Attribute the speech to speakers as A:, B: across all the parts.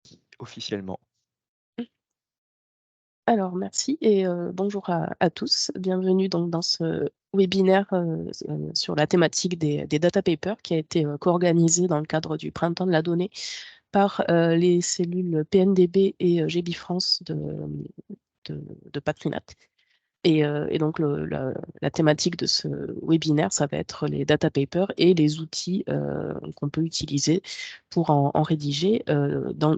A: parti officiellement.
B: Alors merci et bonjour à tous. Bienvenue donc dans ce webinaire, sur la thématique des data papers qui a été, co-organisé dans le cadre du Printemps de la donnée par, les cellules PNDB et GBIF-France de Patrinat. Et donc la thématique de ce webinaire, ça va être les data papers et les outils qu'on peut utiliser pour en rédiger,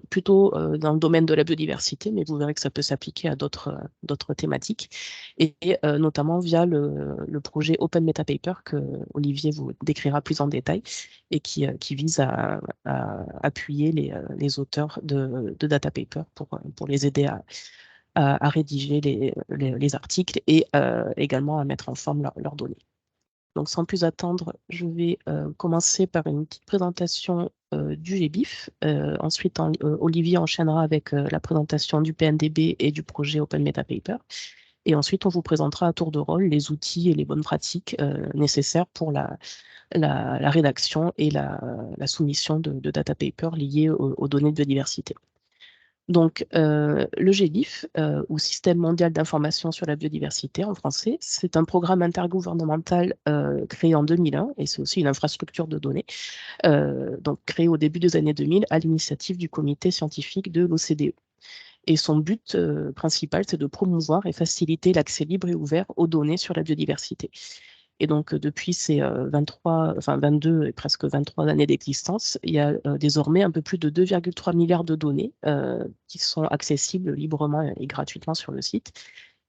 B: plutôt dans le domaine de la biodiversité, mais vous verrez que ça peut s'appliquer à d'autres thématiques, et notamment via le projet Open Meta Paper que Olivier vous décrira plus en détail et qui vise à appuyer les auteurs de data papers pour les aider à rédiger les articles et également à mettre en forme leurs données. Donc, sans plus attendre, je vais commencer par une petite présentation du GBIF. Ensuite, Olivier enchaînera avec la présentation du PNDB et du projet Open Meta Paper. Et ensuite, on vous présentera à tour de rôle les outils et les bonnes pratiques nécessaires pour la rédaction et la soumission de data papers liés aux données de biodiversité. Donc, le GBIF, ou Système mondial d'information sur la biodiversité en français, c'est un programme intergouvernemental créé en 2001 et c'est aussi une infrastructure de données, donc créée au début des années 2000 à l'initiative du comité scientifique de l'OCDE. Et son but principal, c'est de promouvoir et faciliter l'accès libre et ouvert aux données sur la biodiversité. Et donc, depuis ces 22 et presque 23 années d'existence, il y a désormais un peu plus de 2,3 milliards de données qui sont accessibles librement et gratuitement sur le site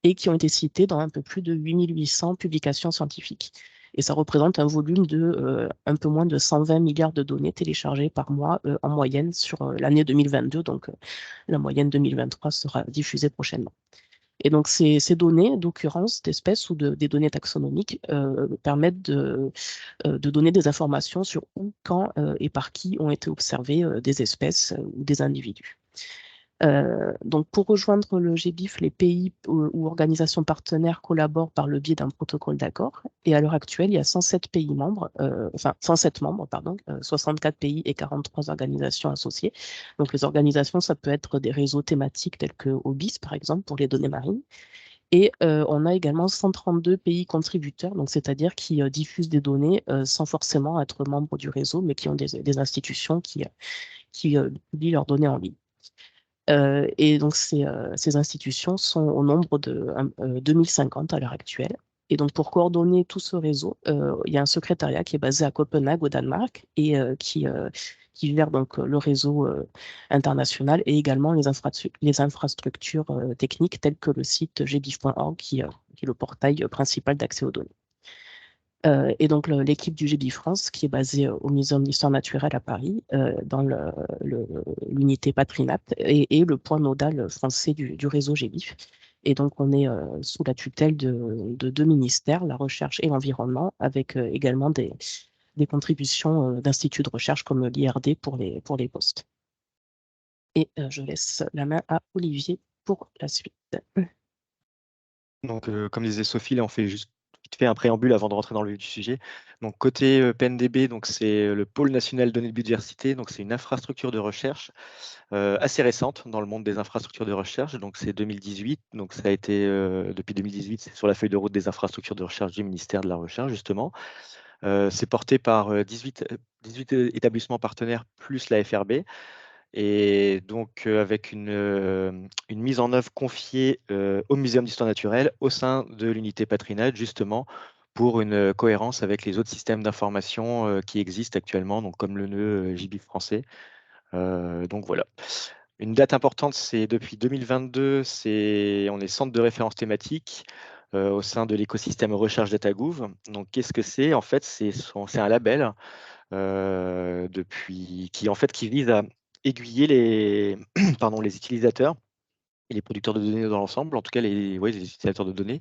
B: et qui ont été citées dans un peu plus de 8800 publications scientifiques. Et ça représente un volume de un peu moins de 120 milliards de données téléchargées par mois en moyenne sur l'année 2022. Donc, la moyenne 2023 sera diffusée prochainement. Et donc, ces données d'occurrence d'espèces ou des données taxonomiques permettent de donner des informations sur où, quand et par qui ont été observées des espèces ou des individus. Donc, pour rejoindre le GBIF, les pays ou organisations partenaires collaborent par le biais d'un protocole d'accord. Et à l'heure actuelle, il y a 107 pays membres, 107 membres, pardon, 64 pays et 43 organisations associées. Donc, les organisations, ça peut être des réseaux thématiques tels que OBIS, par exemple, pour les données marines. Et on a également 132 pays contributeurs, donc c'est-à-dire qui diffusent des données sans forcément être membres du réseau, mais qui ont des institutions qui publient leurs données en ligne. Et donc, ces institutions sont au nombre de 2050 à l'heure actuelle. Et donc, pour coordonner tout ce réseau, il y a un secrétariat qui est basé à Copenhague, au Danemark, et qui gère donc le réseau international et également les infrastructures techniques telles que le site gbif.org, qui est le portail principal d'accès aux données. Et donc, l'équipe du GBIF France, qui est basée au Muséum d'histoire naturelle à Paris, dans l'unité Patrinat, et le point nodal français du réseau GBIF. Et donc, on est sous la tutelle de deux ministères, la recherche et l'environnement, avec également des contributions d'instituts de recherche comme l'IRD pour les postes. Et je laisse la main à Olivier pour la suite.
A: Donc, comme disait Sophie, là, on fait juste vite fait un préambule avant de rentrer dans le vif du sujet. Donc, côté PNDB, donc c'est le Pôle national données de biodiversité. Donc, c'est une infrastructure de recherche assez récente dans le monde des infrastructures de recherche. Donc, c'est 2018. Donc, ça a été depuis 2018, c'est sur la feuille de route des infrastructures de recherche du ministère de la Recherche, justement. C'est porté par 18 établissements partenaires plus la FRB. Et donc, avec une mise en œuvre confiée au Muséum d'histoire naturelle au sein de l'unité Patrinat, justement, pour une cohérence avec les autres systèmes d'information qui existent actuellement, donc comme le nœud GBIF français. Donc voilà. Une date importante, c'est depuis 2022, on est centre de référence thématique au sein de l'écosystème Recherche DataGouv. Donc, qu'est-ce que c'est? En fait, c'est un label qui vise à aiguiller les, les utilisateurs et les producteurs de données dans l'ensemble, en tout cas les utilisateurs de données,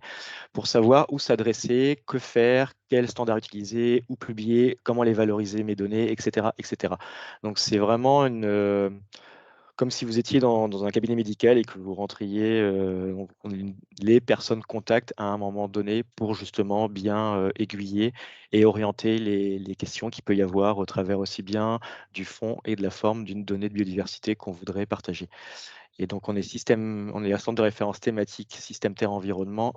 A: pour savoir où s'adresser, que faire, quel standard utiliser, où publier, comment les valoriser mes données, etc. etc. Donc c'est vraiment comme si vous étiez dans un cabinet médical et que vous rentriez, les personnes contactent à un moment donné pour justement bien aiguiller et orienter les questions qu'il peut y avoir au travers aussi bien du fond et de la forme d'une donnée de biodiversité qu'on voudrait partager. Et donc, on est un centre de référence thématique système terre-environnement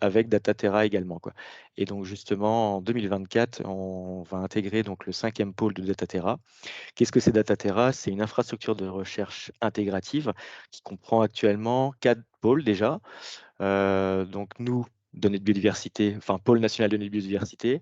A: avec Dataterra également, quoi. Et donc, justement, en 2024, on va intégrer donc, le 5e pôle de Dataterra. Qu'est-ce que c'est Dataterra? C'est une infrastructure de recherche intégrative qui comprend actuellement 4 pôles déjà. Donc, nous, données de biodiversité, enfin, pôle national données de biodiversité,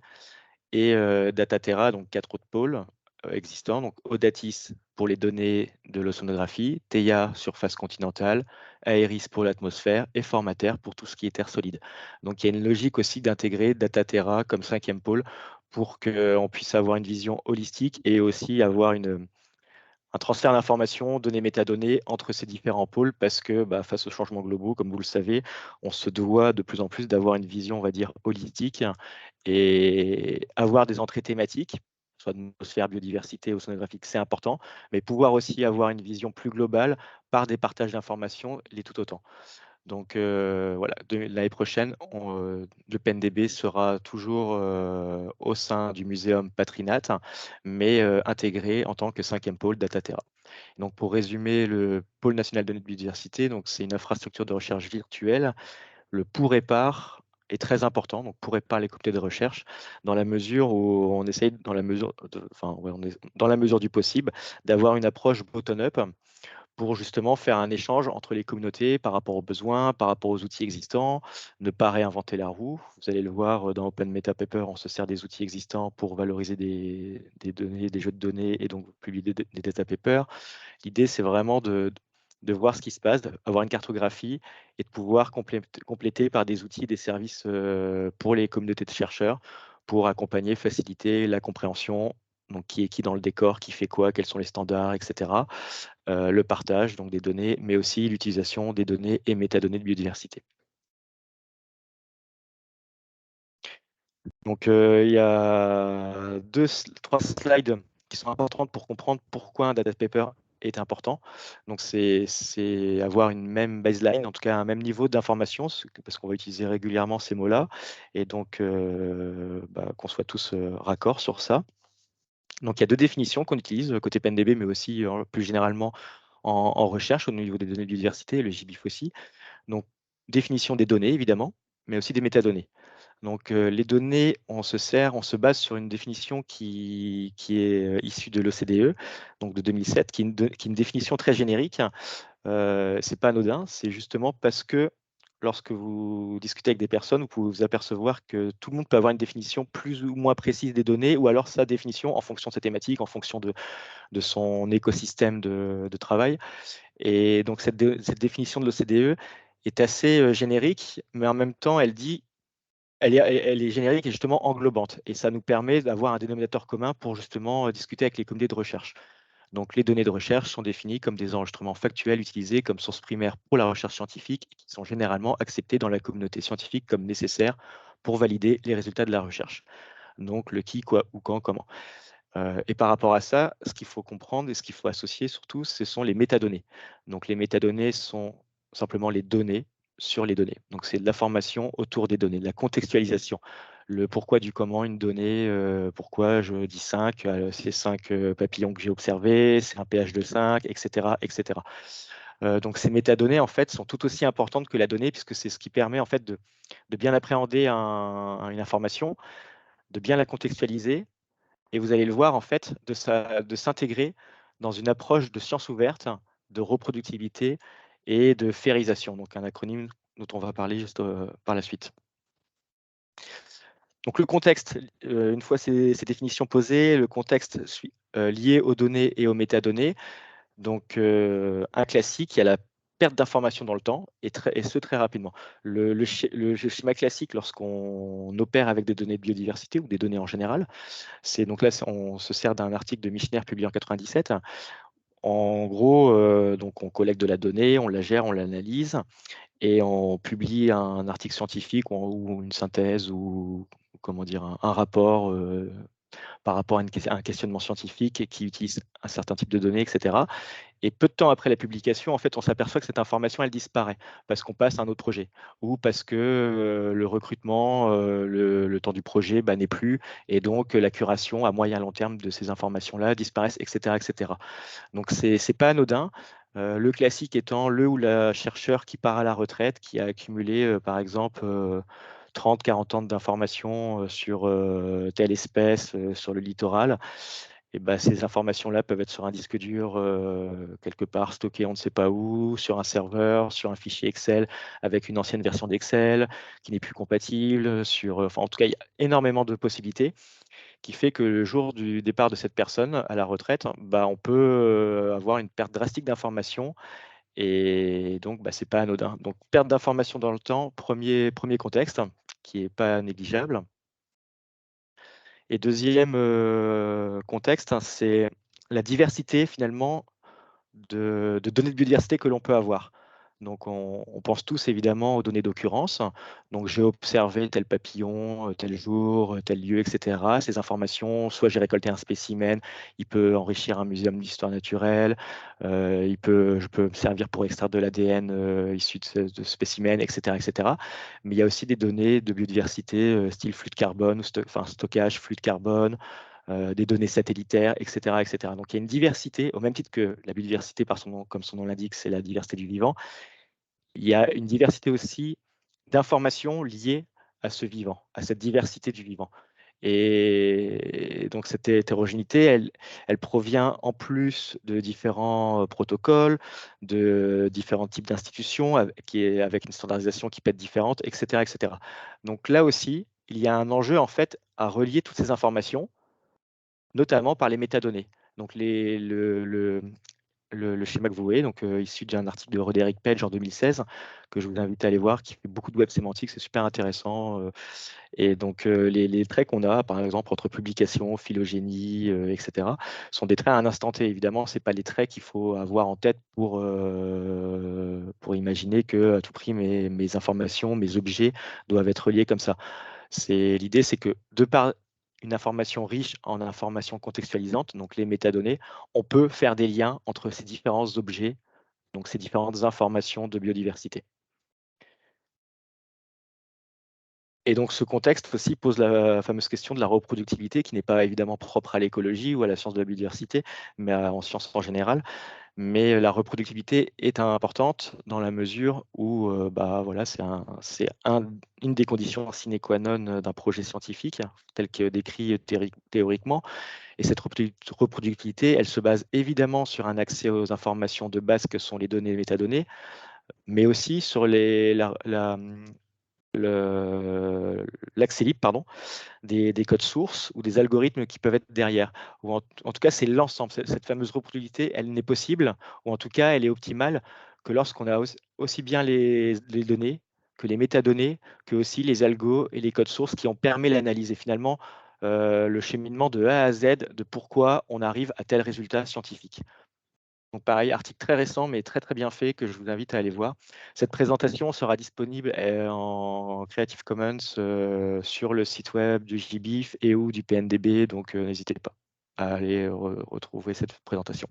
A: et Dataterra, donc 4 autres pôles existants. Donc Audatis pour les données de l'ozonographie, Theia surface continentale, Aeris pour l'atmosphère et Formater pour tout ce qui est terre solide. Donc il y a une logique aussi d'intégrer Dataterra comme 5e pôle pour qu'on puisse avoir une vision holistique et aussi avoir un transfert d'informations, données, métadonnées entre ces différents pôles parce que face aux changements globaux, comme vous le savez, on se doit de plus en plus d'avoir une vision, on va dire, holistique et avoir des entrées thématiques, soit atmosphère, biodiversité, océanographique, c'est important, mais pouvoir aussi avoir une vision plus globale par des partages d'informations, les tout autant. Donc voilà, l'année prochaine, le PNDB sera toujours au sein du muséum Patrinat, mais intégré en tant que 5e pôle Dataterra. Donc pour résumer, le pôle national de biodiversité, donc c'est une infrastructure de recherche virtuelle. Le pour et par est très important, donc pour et par les comités de recherche, dans la mesure où on essaye, dans la mesure dans la mesure du possible, d'avoir une approche bottom-up pour justement faire un échange entre les communautés par rapport aux besoins, par rapport aux outils existants, ne pas réinventer la roue. Vous allez le voir dans Open Meta Paper, on se sert des outils existants pour valoriser des données, des jeux de données et donc publier des data papers. L'idée, c'est vraiment de voir ce qui se passe, d'avoir une cartographie et de pouvoir compléter par des outils, des services pour les communautés de chercheurs pour accompagner, faciliter la compréhension, donc qui est qui dans le décor, qui fait quoi, quels sont les standards, etc. Le partage donc des données, mais aussi l'utilisation des données et métadonnées de biodiversité. Donc il y a 3 slides qui sont importantes pour comprendre pourquoi un data paper est important. Donc c'est avoir une même baseline, en tout cas un même niveau d'information, parce qu'on va utiliser régulièrement ces mots-là, et donc qu'on soit tous raccords sur ça. Donc il y a 2 définitions qu'on utilise côté PNDB, mais aussi plus généralement en recherche au niveau des données de biodiversité, le GBIF aussi. Donc définition des données évidemment, mais aussi des métadonnées. Donc les données, on se base sur une définition qui est issue de l'OCDE, donc de 2007, qui est une définition très générique. C'est pas anodin, c'est justement parce que lorsque vous discutez avec des personnes, vous pouvez vous apercevoir que tout le monde peut avoir une définition plus ou moins précise des données, ou alors sa définition en fonction de ses thématiques, en fonction de son écosystème de travail. Et donc cette définition de l'OCDE est assez générique, mais en même temps, elle est générique et justement englobante. Et ça nous permet d'avoir un dénominateur commun pour justement discuter avec les comités de recherche. Donc les données de recherche sont définies comme des enregistrements factuels utilisés comme source primaire pour la recherche scientifique et qui sont généralement acceptés dans la communauté scientifique comme nécessaires pour valider les résultats de la recherche. Donc le qui, quoi, où, quand, comment. Et par rapport à ça, ce qu'il faut comprendre et ce qu'il faut associer surtout, ce sont les métadonnées. Donc les métadonnées sont simplement les données sur les données. Donc c'est de l'information autour des données, de la contextualisation. Le pourquoi du comment une donnée, pourquoi je dis 5, c'est 5 papillons que j'ai observés, c'est un pH de 5, etc. etc. Donc ces métadonnées en fait sont tout aussi importantes que la donnée puisque c'est ce qui permet en fait de bien appréhender une information, de bien la contextualiser et vous allez le voir, en fait, de s'intégrer dans une approche de science ouverte, de reproductibilité et de férisation, donc un acronyme dont on va parler juste par la suite. Donc le contexte, une fois ces définitions posées, le contexte lié aux données et aux métadonnées. Donc un classique, il y a la perte d'informations dans le temps et ce très rapidement. Le schéma classique lorsqu'on opère avec des données de biodiversité ou des données en général, c'est donc là, on se sert d'un article de Michener publié en 97. En gros, donc on collecte de la donnée, on la gère, on l'analyse et on publie un article scientifique ou une synthèse ou comment dire un rapport par rapport à un questionnement scientifique et qui utilise un certain type de données, etc. Et peu de temps après la publication, en fait, on s'aperçoit que cette information, elle disparaît parce qu'on passe à un autre projet ou parce que le recrutement, le temps du projet n'est plus et donc la curation à moyen long terme de ces informations-là disparaissent, etc., etc. Donc, c'est pas anodin. Le classique étant le ou la chercheur qui part à la retraite, qui a accumulé, par exemple, 30, 40 ans d'informations sur telle espèce sur le littoral. Et ben, ces informations-là peuvent être sur un disque dur quelque part stocké on ne sait pas où, sur un serveur, sur un fichier Excel avec une ancienne version d'Excel qui n'est plus compatible. Enfin, en tout cas, il y a énormément de possibilités qui fait que le jour du départ de cette personne à la retraite, on peut avoir une perte drastique d'informations et donc c'est pas anodin. Donc perte d'informations dans le temps, premier contexte qui est pas négligeable. Et deuxième contexte, c'est la diversité finalement de données de biodiversité que l'on peut avoir. Donc, on pense tous évidemment aux données d'occurrence. Donc, j'ai observé tel papillon, tel jour, tel lieu, etc. Ces informations, soit j'ai récolté un spécimen, il peut enrichir un muséum d'histoire naturelle, je peux me servir pour extraire de l'ADN issu de spécimens, etc., etc. Mais il y a aussi des données de biodiversité, style flux de carbone, stockage, flux de carbone, des données satellitaires, etc., etc. Donc il y a une diversité, au même titre que la biodiversité, comme son nom l'indique, c'est la diversité du vivant. Il y a une diversité aussi d'informations liées à ce vivant, à cette diversité du vivant. Et donc cette hétérogénéité, elle provient en plus de différents protocoles, de différents types d'institutions, avec une standardisation qui peut être différente, etc., etc. Donc là aussi, il y a un enjeu en fait à relier toutes ces informations notamment par les métadonnées. Donc le schéma que vous voyez, donc, issu d'un article de Roderick Page en 2016, que je vous invite à aller voir, qui fait beaucoup de web sémantique, c'est super intéressant. Et donc les traits qu'on a, par exemple, entre publication, phylogénie, etc., sont des traits à un instant T. Évidemment, ce n'est pas les traits qu'il faut avoir en tête pour imaginer que à tout prix mes informations, mes objets doivent être reliés comme ça. L'idée, c'est que de par une information riche en informations contextualisantes, donc les métadonnées, on peut faire des liens entre ces différents objets, donc ces différentes informations de biodiversité. Et donc ce contexte aussi pose la fameuse question de la reproductivité, qui n'est pas évidemment propre à l'écologie ou à la science de la biodiversité, mais en sciences en général. Mais la reproductibilité est importante dans la mesure où voilà, une des conditions sine qua non d'un projet scientifique, tel que décrit théoriquement. Et cette reproductibilité, elle se base évidemment sur un accès aux informations de base que sont les données et métadonnées, mais aussi sur l'accès libre, pardon, des codes sources ou des algorithmes qui peuvent être derrière. Ou en tout cas, c'est l'ensemble. Cette fameuse reproductibilité, elle n'est possible, ou en tout cas, elle est optimale que lorsqu'on a aussi bien les données que les métadonnées, que aussi les algos et les codes sources qui ont permis l'analyse et finalement le cheminement de A à Z de pourquoi on arrive à tel résultat scientifique. Donc pareil, article très récent, mais très très bien fait, que je vous invite à aller voir. Cette présentation sera disponible en Creative Commons sur le site web du JBIF et ou du PNDB, donc n'hésitez pas à aller retrouver cette présentation.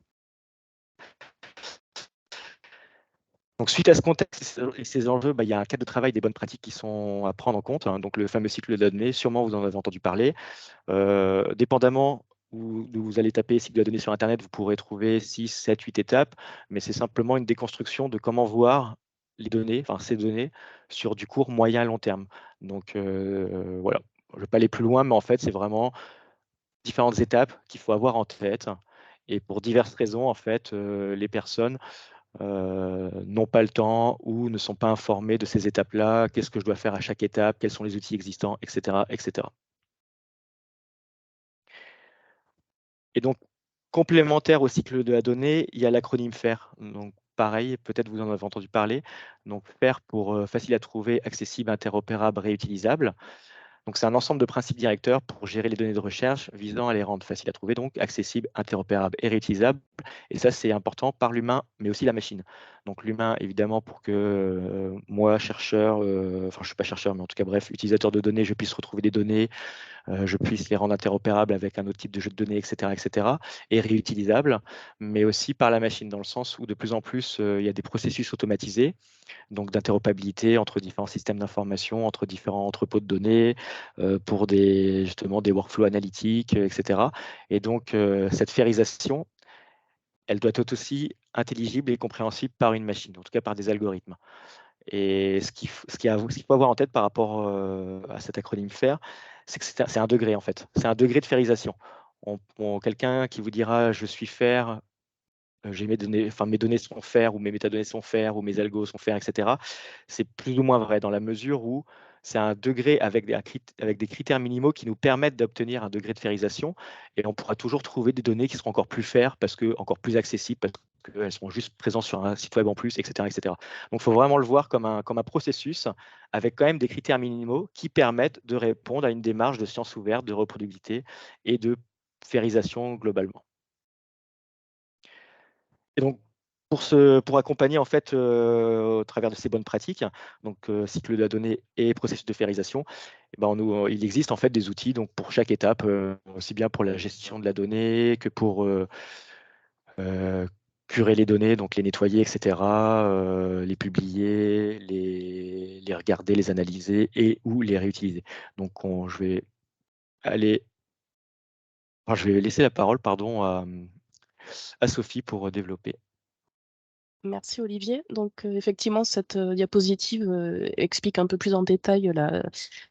A: Donc suite à ce contexte et ces enjeux, il y a un cadre de travail des bonnes pratiques qui sont à prendre en compte, hein. Donc le fameux cycle de données, sûrement vous en avez entendu parler. Dépendamment où vous allez taper cycle de la donnée sur Internet, vous pourrez trouver 6, 7, 8 étapes, mais c'est simplement une déconstruction de comment voir les données, enfin ces données, sur du court, moyen, long terme. Donc voilà, je ne vais pas aller plus loin, mais en fait, c'est vraiment différentes étapes qu'il faut avoir en tête. Et pour diverses raisons, en fait, les personnes n'ont pas le temps ou ne sont pas informées de ces étapes-là, qu'est-ce que je dois faire à chaque étape, quels sont les outils existants, etc., etc. Et donc, complémentaire au cycle de la donnée, il y a l'acronyme FAIR. Donc, pareil, peut-être vous en avez entendu parler. Donc, FAIR pour facile à trouver, accessible, interopérable, réutilisable. Donc, c'est un ensemble de principes directeurs pour gérer les données de recherche visant à les rendre faciles à trouver, donc accessibles, interopérables et réutilisables. Et ça, c'est important par l'humain, mais aussi la machine. Donc l'humain, évidemment, pour que moi, chercheur, enfin je suis pas chercheur, mais en tout cas bref, utilisateur de données, je puisse retrouver des données, je puisse les rendre interopérables avec un autre type de jeu de données, etc., et réutilisables, mais aussi par la machine, dans le sens où de plus en plus, il y a des processus automatisés, donc d'interopérabilité entre différents systèmes d'information, entre différents entrepôts de données, pour justement des workflows analytiques, etc. Et donc, cette férisation, elle doit être aussi intelligible et compréhensible par une machine, en tout cas par des algorithmes. Et ce qu'il faut avoir en tête par rapport à cet acronyme FAIR, c'est que c'est un degré en fait. C'est un degré de férisation. Quelqu'un qui vous dira je suis FAIR, j'ai mes données, enfin mes données sont FAIR ou mes métadonnées sont FAIR ou mes algos sont FAIR, etc. C'est plus ou moins vrai dans la mesure où c'est un degré avec des critères minimaux qui nous permettent d'obtenir un degré de férisation, et on pourra toujours trouver des données qui seront encore plus FAIR parce que encore plus accessibles, parce qu'elles seront juste présentes sur un site web en plus, etc., etc. Donc il faut vraiment le voir comme un processus avec quand même des critères minimaux qui permettent de répondre à une démarche de science ouverte, de reproductibilité et de férisation globalement. Et donc, pour accompagner en fait au travers de ces bonnes pratiques, donc cycle de la donnée et processus de férisation, eh ben, il existe en fait des outils donc pour chaque étape, aussi bien pour la gestion de la donnée que pour euh, curer les données, donc les nettoyer, etc., les publier, les regarder, les analyser et ou les réutiliser. Donc aller, je vais laisser la parole, pardon, à Sophie pour développer.
B: Merci Olivier. Donc effectivement, cette diapositive explique un peu plus en détail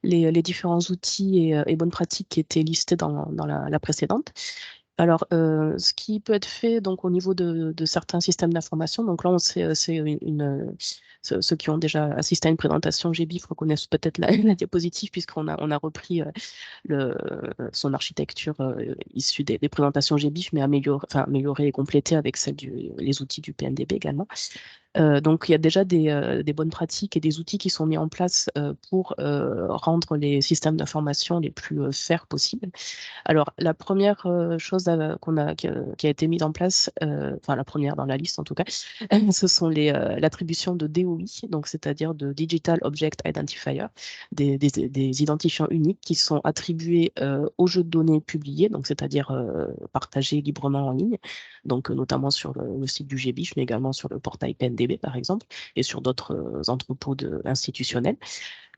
B: les différents outils et bonnes pratiques qui étaient listés dans la précédente. Alors, ce qui peut être fait donc au niveau de certains systèmes d'information, donc là, c'est ceux qui ont déjà assisté à une présentation GBIF reconnaissent peut-être la diapositive puisqu'on a repris son architecture issue des présentations GBIF, mais améliorée et complétée avec les outils du PNDB également. Donc, il y a déjà des bonnes pratiques et des outils qui sont mis en place pour rendre les systèmes d'information les plus fairs possibles. Alors, la première chose qui a été mise en place, enfin la première dans la liste en tout cas, ce sont l'attribution de DOI, donc c'est-à-dire de Digital Object Identifier, des identifiants uniques qui sont attribués aux jeux de données publiés, donc c'est-à-dire partagés librement en ligne, donc notamment sur le site du GBIF, mais également sur le portail PNDB par exemple, et sur d'autres entrepôts institutionnels.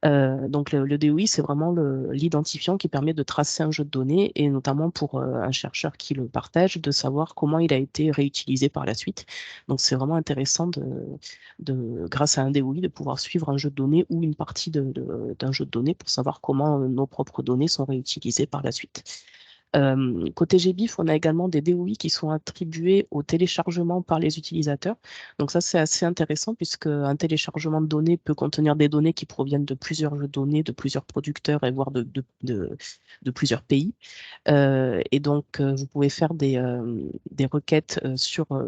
B: Donc le DOI, c'est vraiment l'identifiant qui permet de tracer un jeu de données et notamment pour un chercheur qui le partage, de savoir comment il a été réutilisé par la suite. Donc c'est vraiment intéressant grâce à un DOI, de pouvoir suivre un jeu de données ou une partie d'un jeu de données pour savoir comment nos propres données sont réutilisées par la suite. Côté GBIF, on a également des DOI qui sont attribués au téléchargement par les utilisateurs. Donc ça, c'est assez intéressant puisque un téléchargement de données peut contenir des données qui proviennent de plusieurs jeux de données, de plusieurs producteurs et voire de plusieurs pays. Et donc, vous pouvez faire des requêtes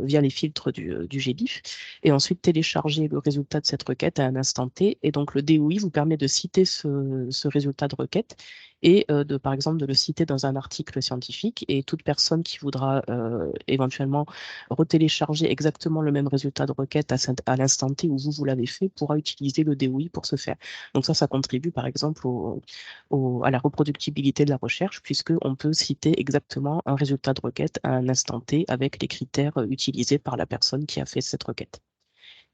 B: via les filtres du GBIF et ensuite télécharger le résultat de cette requête à un instant T. Et donc, le DOI vous permet de citer ce résultat de requête et par exemple, de le citer dans un article scientifique. Et toute personne qui voudra éventuellement retélécharger exactement le même résultat de requête à l'instant T où vous l'avez fait pourra utiliser le DOI pour ce faire. Donc ça contribue par exemple à la reproductibilité de la recherche, puisqu'on peut citer exactement un résultat de requête à un instant T avec les critères utilisés par la personne qui a fait cette requête.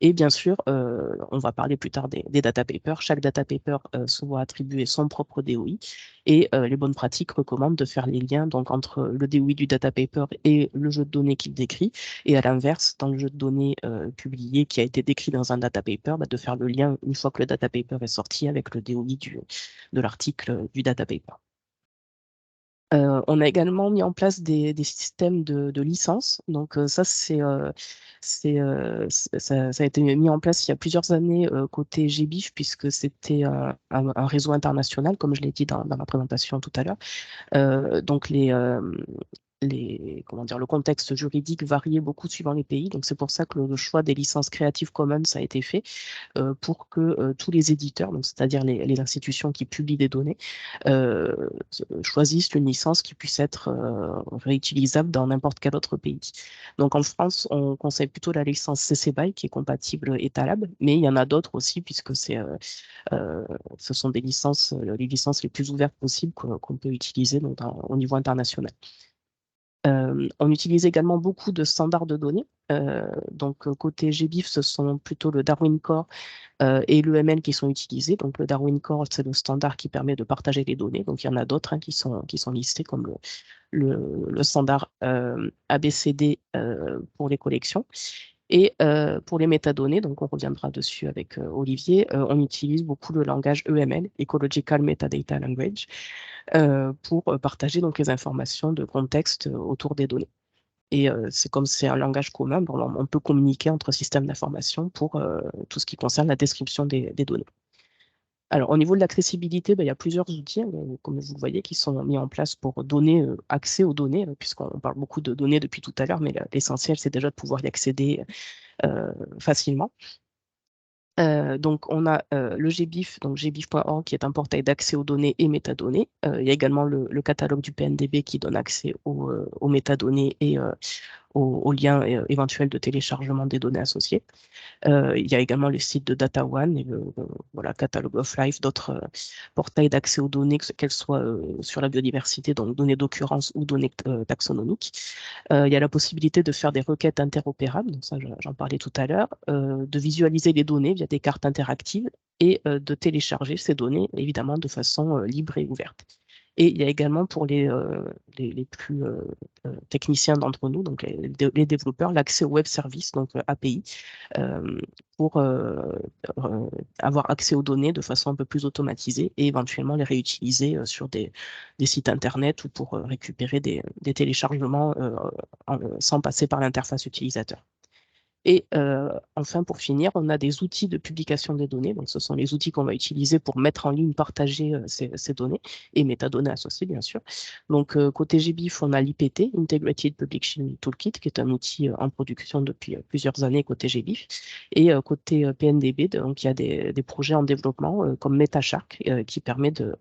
B: Et bien sûr, on va parler plus tard des data papers. Chaque data paper se voit attribuer son propre DOI et les bonnes pratiques recommandent de faire les liens donc, entre le DOI du data paper et le jeu de données qu'il décrit. Et à l'inverse, dans le jeu de données publié qui a été décrit dans un data paper, de faire le lien une fois que le data paper est sorti avec le DOI de l'article du data paper. On a également mis en place des systèmes de licence. Donc ça a été mis en place il y a plusieurs années côté GBIF, puisque c'était un réseau international, comme je l'ai dit dans ma présentation tout à l'heure. Donc le contexte juridique variait beaucoup suivant les pays. Donc, c'est pour ça que le choix des licences Creative Commons a été fait pour que tous les éditeurs, donc c'est-à-dire les institutions qui publient des données, choisissent une licence qui puisse être réutilisable dans n'importe quel autre pays. Donc, en France, on conseille plutôt la licence CC BY qui est compatible Etalab, mais il y en a d'autres aussi puisque ce sont des licences, les licences les plus ouvertes possibles qu'on peut utiliser donc, au niveau international. On utilise également beaucoup de standards de données. Donc, côté GBIF, ce sont plutôt le Darwin Core et l'EML qui sont utilisés. Donc, le Darwin Core, c'est le standard qui permet de partager les données. Donc, il y en a d'autres qui sont listés, comme le standard ABCD pour les collections. Et pour les métadonnées, donc on reviendra dessus avec Olivier, on utilise beaucoup le langage EML, Ecological Metadata Language, pour partager donc les informations de contexte autour des données. Et c'est comme c'est un langage commun, on peut communiquer entre systèmes d'information pour tout ce qui concerne la description des données. Alors, au niveau de l'accessibilité, il y a plusieurs outils, comme vous le voyez, qui sont mis en place pour donner accès aux données, puisqu'on parle beaucoup de données depuis tout à l'heure, mais l'essentiel, c'est déjà de pouvoir y accéder facilement. Donc, on a le GBIF, donc gbif.org, qui est un portail d'accès aux données et métadonnées. Il y a également le catalogue du PNDB qui donne accès aux métadonnées et aux liens éventuels de téléchargement des données associées. Il y a également le site de DataOne et le Catalogue of Life, d'autres portails d'accès aux données, qu'elles soient sur la biodiversité, donc données d'occurrence ou données taxonomiques. Il y a la possibilité de faire des requêtes interopérables, donc ça j'en parlais tout à l'heure, de visualiser les données via des cartes interactives et de télécharger ces données, évidemment, de façon libre et ouverte. Et il y a également pour les plus techniciens d'entre nous, donc les développeurs, l'accès au web service, donc API, pour avoir accès aux données de façon un peu plus automatisée et éventuellement les réutiliser sur des sites internet ou pour récupérer des téléchargements sans passer par l'interface utilisateur. Et enfin, pour finir, on a des outils de publication des données. Donc, ce sont les outils qu'on va utiliser pour mettre en ligne, partager ces données et métadonnées associées, bien sûr. Donc, côté GBIF, on a l'IPT, Integrated Publication Toolkit, qui est un outil en production depuis plusieurs années côté GBIF. Et côté PNDB, donc, il y a des projets en développement comme MetaShark, qui permet de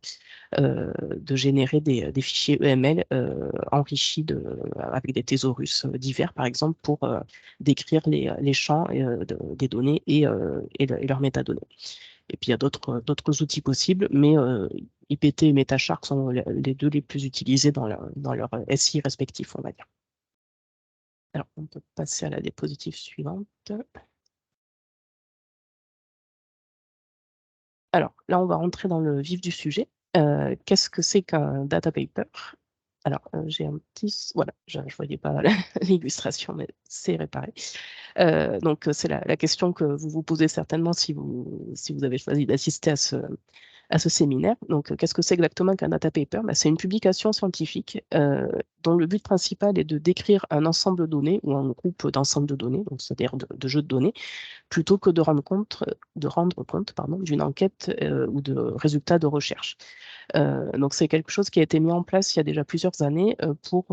B: générer des fichiers EML enrichis avec des thésaurus divers, par exemple, pour décrire les champs des données et leurs métadonnées. Et puis, il y a d'autres outils possibles, mais IPT et MetaShark sont les deux les plus utilisés dans leur SI respectif, on va dire. Alors, on peut passer à la diapositive suivante. Alors, là, on va rentrer dans le vif du sujet. Qu'est-ce que c'est qu'un data paper? Alors, j'ai un petit... Voilà, je ne voyais pas l'illustration, mais c'est réparé. Donc, c'est la question que vous vous posez certainement si vous avez choisi d'assister à ce séminaire. Donc, qu'est-ce que c'est exactement qu'un data paper? C'est une publication scientifique dont le but principal est de décrire un ensemble de données ou un groupe d'ensemble de données, donc c'est-à-dire de jeux de données, plutôt que de rendre compte d'une enquête ou de résultats de recherche. Donc, c'est quelque chose qui a été mis en place il y a déjà plusieurs années pour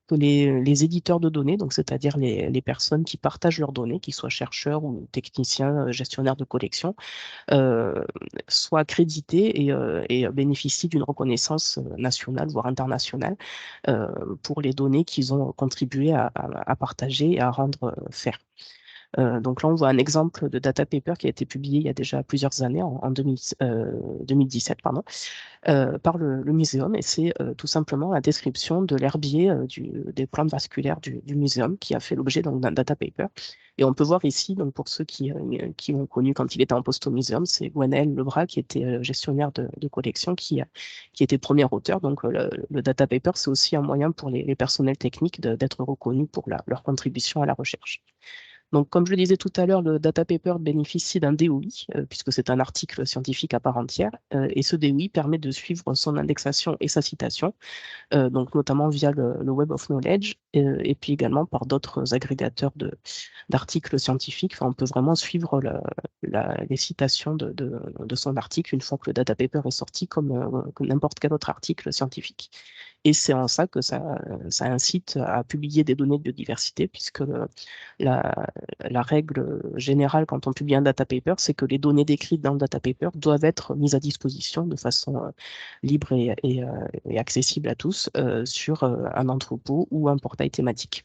B: que les éditeurs de données, donc c'est-à-dire les personnes qui partagent leurs données, qu'ils soient chercheurs ou techniciens, gestionnaires de collection, soient accrédités et bénéficient d'une reconnaissance nationale, voire internationale, pour les données qu'ils ont contribué à partager et à rendre faire. Donc là, on voit un exemple de data paper qui a été publié il y a déjà plusieurs années, en 2017, pardon, par le muséum, et c'est tout simplement la description de l'herbier des plantes vasculaires du muséum qui a fait l'objet d'un data paper. Et on peut voir ici, donc pour ceux qui ont connu quand il était en poste au muséum, c'est Gwenaël Lebras qui était gestionnaire de collection qui était premier auteur. Donc le data paper, c'est aussi un moyen pour les personnels techniques d'être reconnus pour leur contribution à la recherche. Donc, comme je le disais tout à l'heure, le data paper bénéficie d'un DOI, puisque c'est un article scientifique à part entière, et ce DOI permet de suivre son indexation et sa citation, donc notamment via le Web of Knowledge, et puis également par d'autres agrégateurs d'articles scientifiques. Enfin, on peut vraiment suivre les citations de son article une fois que le data paper est sorti, comme n'importe quel autre article scientifique. Et c'est en ça que ça incite à publier des données de biodiversité, puisque la règle générale quand on publie un data paper, c'est que les données décrites dans le data paper doivent être mises à disposition de façon libre et accessible à tous sur un entrepôt ou un portail thématique.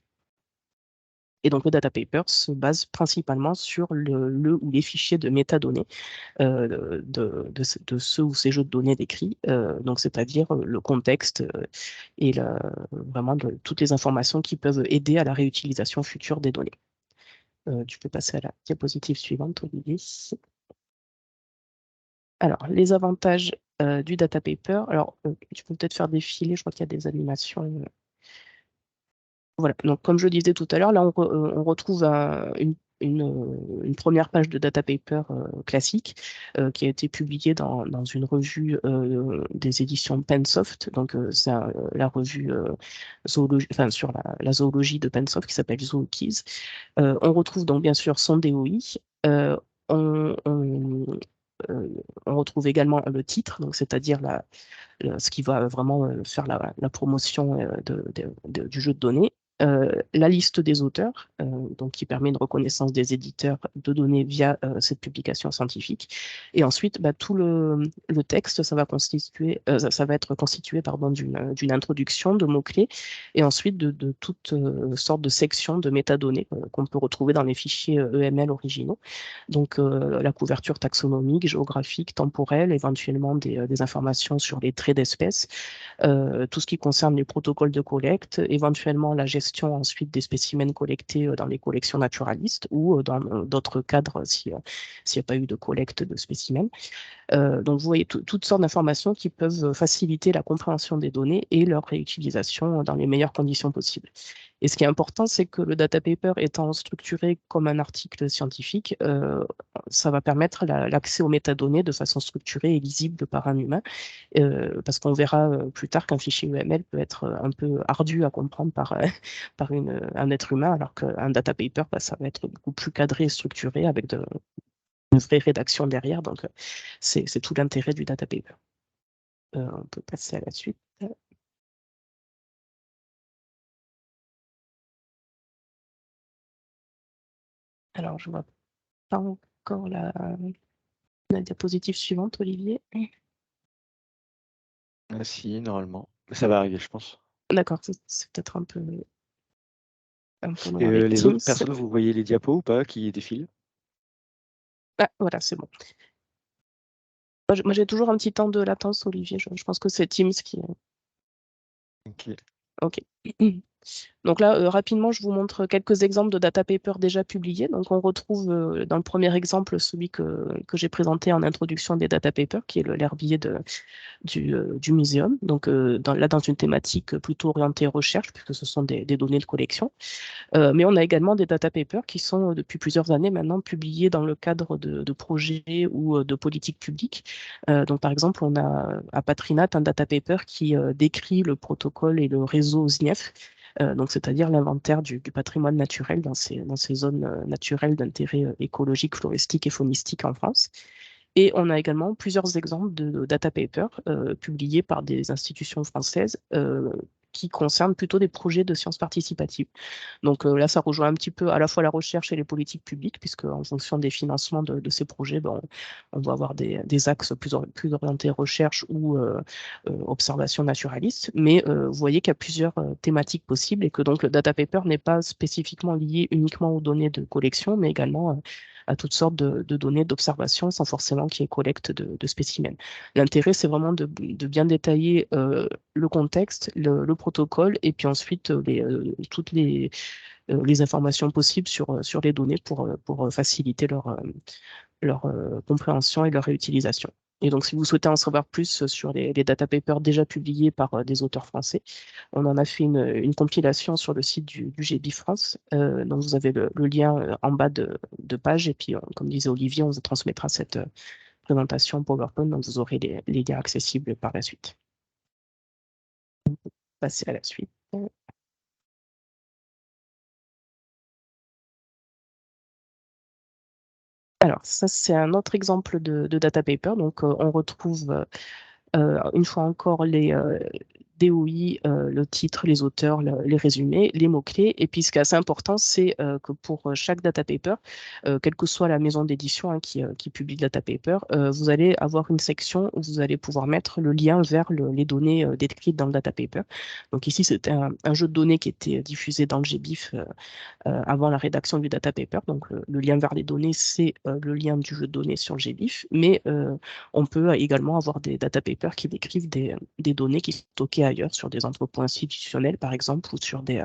B: Et donc, le data paper se base principalement sur le ou les fichiers de métadonnées de ce ou ces jeux de données décrits, donc c'est-à-dire le contexte et vraiment toutes les informations qui peuvent aider à la réutilisation future des données. Tu peux passer à la diapositive suivante, Olivier. Alors, les avantages du data paper. Alors, tu peux peut-être faire défiler, je crois qu'il y a des animations. Voilà, donc comme je le disais tout à l'heure, là on retrouve une première page de data paper classique qui a été publiée dans une revue des éditions Pensoft, donc c'est la revue zoologie, enfin, sur la zoologie de Pensoft qui s'appelle ZooKeys. On retrouve donc bien sûr son DOI. On, on, on retrouve également le titre, donc c'est-à-dire ce qui va vraiment faire la promotion du jeu de données. La liste des auteurs, donc qui permet une reconnaissance des éditeurs de données via cette publication scientifique. Et ensuite, tout le texte, ça va être constitué d'une introduction, de mots-clés, et ensuite de toutes sortes de sections de métadonnées qu'on peut retrouver dans les fichiers EML originaux. Donc, la couverture taxonomique, géographique, temporelle, éventuellement des informations sur les traits d'espèces, tout ce qui concerne les protocoles de collecte, éventuellement la gestion ensuite des spécimens collectés dans les collections naturalistes ou dans d'autres cadres s'il n'y a pas eu de collecte de spécimens. Donc, vous voyez toutes sortes d'informations qui peuvent faciliter la compréhension des données et leur réutilisation dans les meilleures conditions possibles. Et ce qui est important, c'est que le data paper étant structuré comme un article scientifique, ça va permettre l'accès aux métadonnées de façon structurée et lisible par un humain, parce qu'on verra plus tard qu'un fichier UML peut être un peu ardu à comprendre par un être humain, alors qu'un data paper, ça va être beaucoup plus cadré et structuré avec une vraie rédaction derrière. Donc, c'est tout l'intérêt du data paper. On peut passer à la suite. Alors, je vois pas encore la diapositive suivante, Olivier.
A: Ah, si, normalement. Ça va arriver, je pense.
B: D'accord, c'est peut-être un peu long
A: Et
B: avec
A: les
B: Teams.
A: autres personnes, vous voyez les diapos ou pas qui défilent?
B: Ah, voilà, c'est bon. Moi, j'ai toujours un petit temps de latence, Olivier. Je pense que c'est Teams qui.
A: Ok.
B: OK. Donc là, rapidement, je vous montre quelques exemples de data papers déjà publiés. Donc, on retrouve dans le premier exemple celui que j'ai présenté en introduction des data papers, qui est l'herbier du muséum. Donc, là, dans une thématique plutôt orientée recherche, puisque ce sont des données de collection. Mais on a également des data papers qui sont depuis plusieurs années maintenant publiés dans le cadre de projets ou de politiques publiques. Donc, par exemple, on a à Patrinat un data paper qui décrit le protocole et le réseau ZNIEF, donc c'est-à-dire l'inventaire du patrimoine naturel dans ces zones naturelles d'intérêt écologique, floristique et faunistique en France. Et on a également plusieurs exemples de data papers publiés par des institutions françaises qui concernent plutôt des projets de sciences participatives. Donc là, ça rejoint un petit peu à la fois la recherche et les politiques publiques, puisque en fonction des financements de ces projets, on va avoir des axes plus orientés recherche ou observation naturaliste. Mais vous voyez qu'il y a plusieurs thématiques possibles et que donc le data paper n'est pas spécifiquement lié uniquement aux données de collection, mais également à toutes sortes de données d'observation sans forcément qu'il y ait collecte de spécimens. L'intérêt, c'est vraiment de bien détailler le contexte, le protocole, et puis ensuite toutes les informations possibles sur les données pour faciliter leur compréhension et leur réutilisation. Et donc, si vous souhaitez en savoir plus sur les data papers déjà publiés par des auteurs français, on en a fait une compilation sur le site du GB France. Donc, vous avez le lien en bas de page. Et puis, comme disait Olivier, on vous transmettra cette présentation PowerPoint. Donc, vous aurez les liens accessibles par la suite. On peut passer à la suite. Alors, ça, c'est un autre exemple de data paper. Donc, on retrouve une fois encore DOI, le titre, les auteurs, les résumés, les mots-clés. Et puis, ce qui est assez important, c'est que pour chaque data paper, quelle que soit la maison d'édition qui publie le data paper, vous allez avoir une section où vous allez pouvoir mettre le lien vers les données décrites dans le data paper. Donc ici, c'était un jeu de données qui était diffusé dans le GBIF avant la rédaction du data paper. Donc le lien vers les données, c'est le lien du jeu de données sur le GBIF, mais on peut également avoir des data papers qui décrivent des données qui sont stockées ailleurs, sur des entrepôts institutionnels, par exemple, ou sur des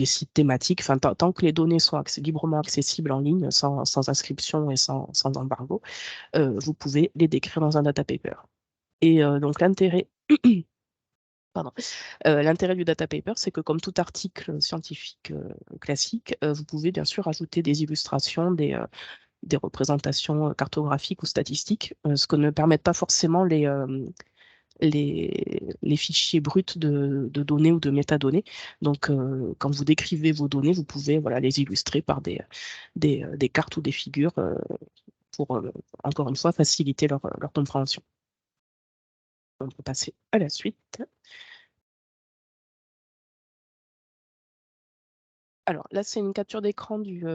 B: sites thématiques. Enfin, tant que les données sont librement accessibles en ligne, sans inscription et sans embargo, vous pouvez les décrire dans un data paper. Et donc l'intérêt pardon. L'intérêt du data paper, c'est que comme tout article scientifique classique, vous pouvez bien sûr ajouter des illustrations, des représentations cartographiques ou statistiques, ce que ne permettent pas forcément les fichiers bruts de données ou de métadonnées. Donc, quand vous décrivez vos données, vous pouvez les illustrer par des cartes ou des figures pour, encore une fois, faciliter leur compréhension. On peut passer à la suite. Alors là, c'est une capture d'écran du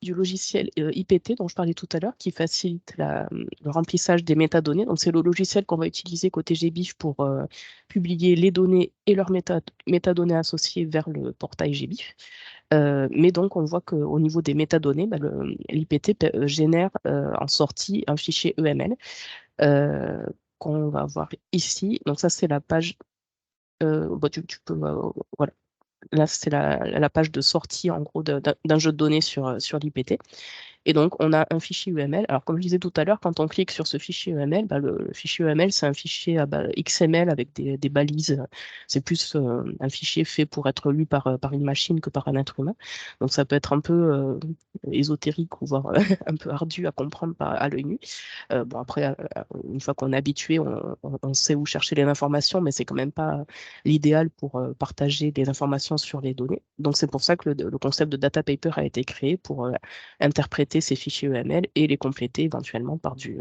B: logiciel IPT dont je parlais tout à l'heure, qui facilite le remplissage des métadonnées. Donc, c'est le logiciel qu'on va utiliser côté GBIF pour publier les données et leurs métadonnées associées vers le portail GBIF. Mais donc, on voit qu'au niveau des métadonnées, l'IPT génère en sortie un fichier EML qu'on va voir ici. Donc, ça, c'est la page. Tu peux, voilà. Là, c'est la page de sortie, en gros, d'un jeu de données sur l'IPT. Et donc, on a un fichier UML. Alors, comme je disais tout à l'heure, quand on clique sur ce fichier UML, le fichier UML, c'est un fichier XML avec des balises. C'est plus un fichier fait pour être lu par une machine que par un être humain. Donc, ça peut être un peu ésotérique ou voire un peu ardu à comprendre à l'œil nu. Bon, après, une fois qu'on est habitué, on sait où chercher les informations, mais c'est quand même pas l'idéal pour partager des informations sur les données. Donc, c'est pour ça que le concept de data paper a été créé pour interpréter ces fichiers EML et les compléter éventuellement par du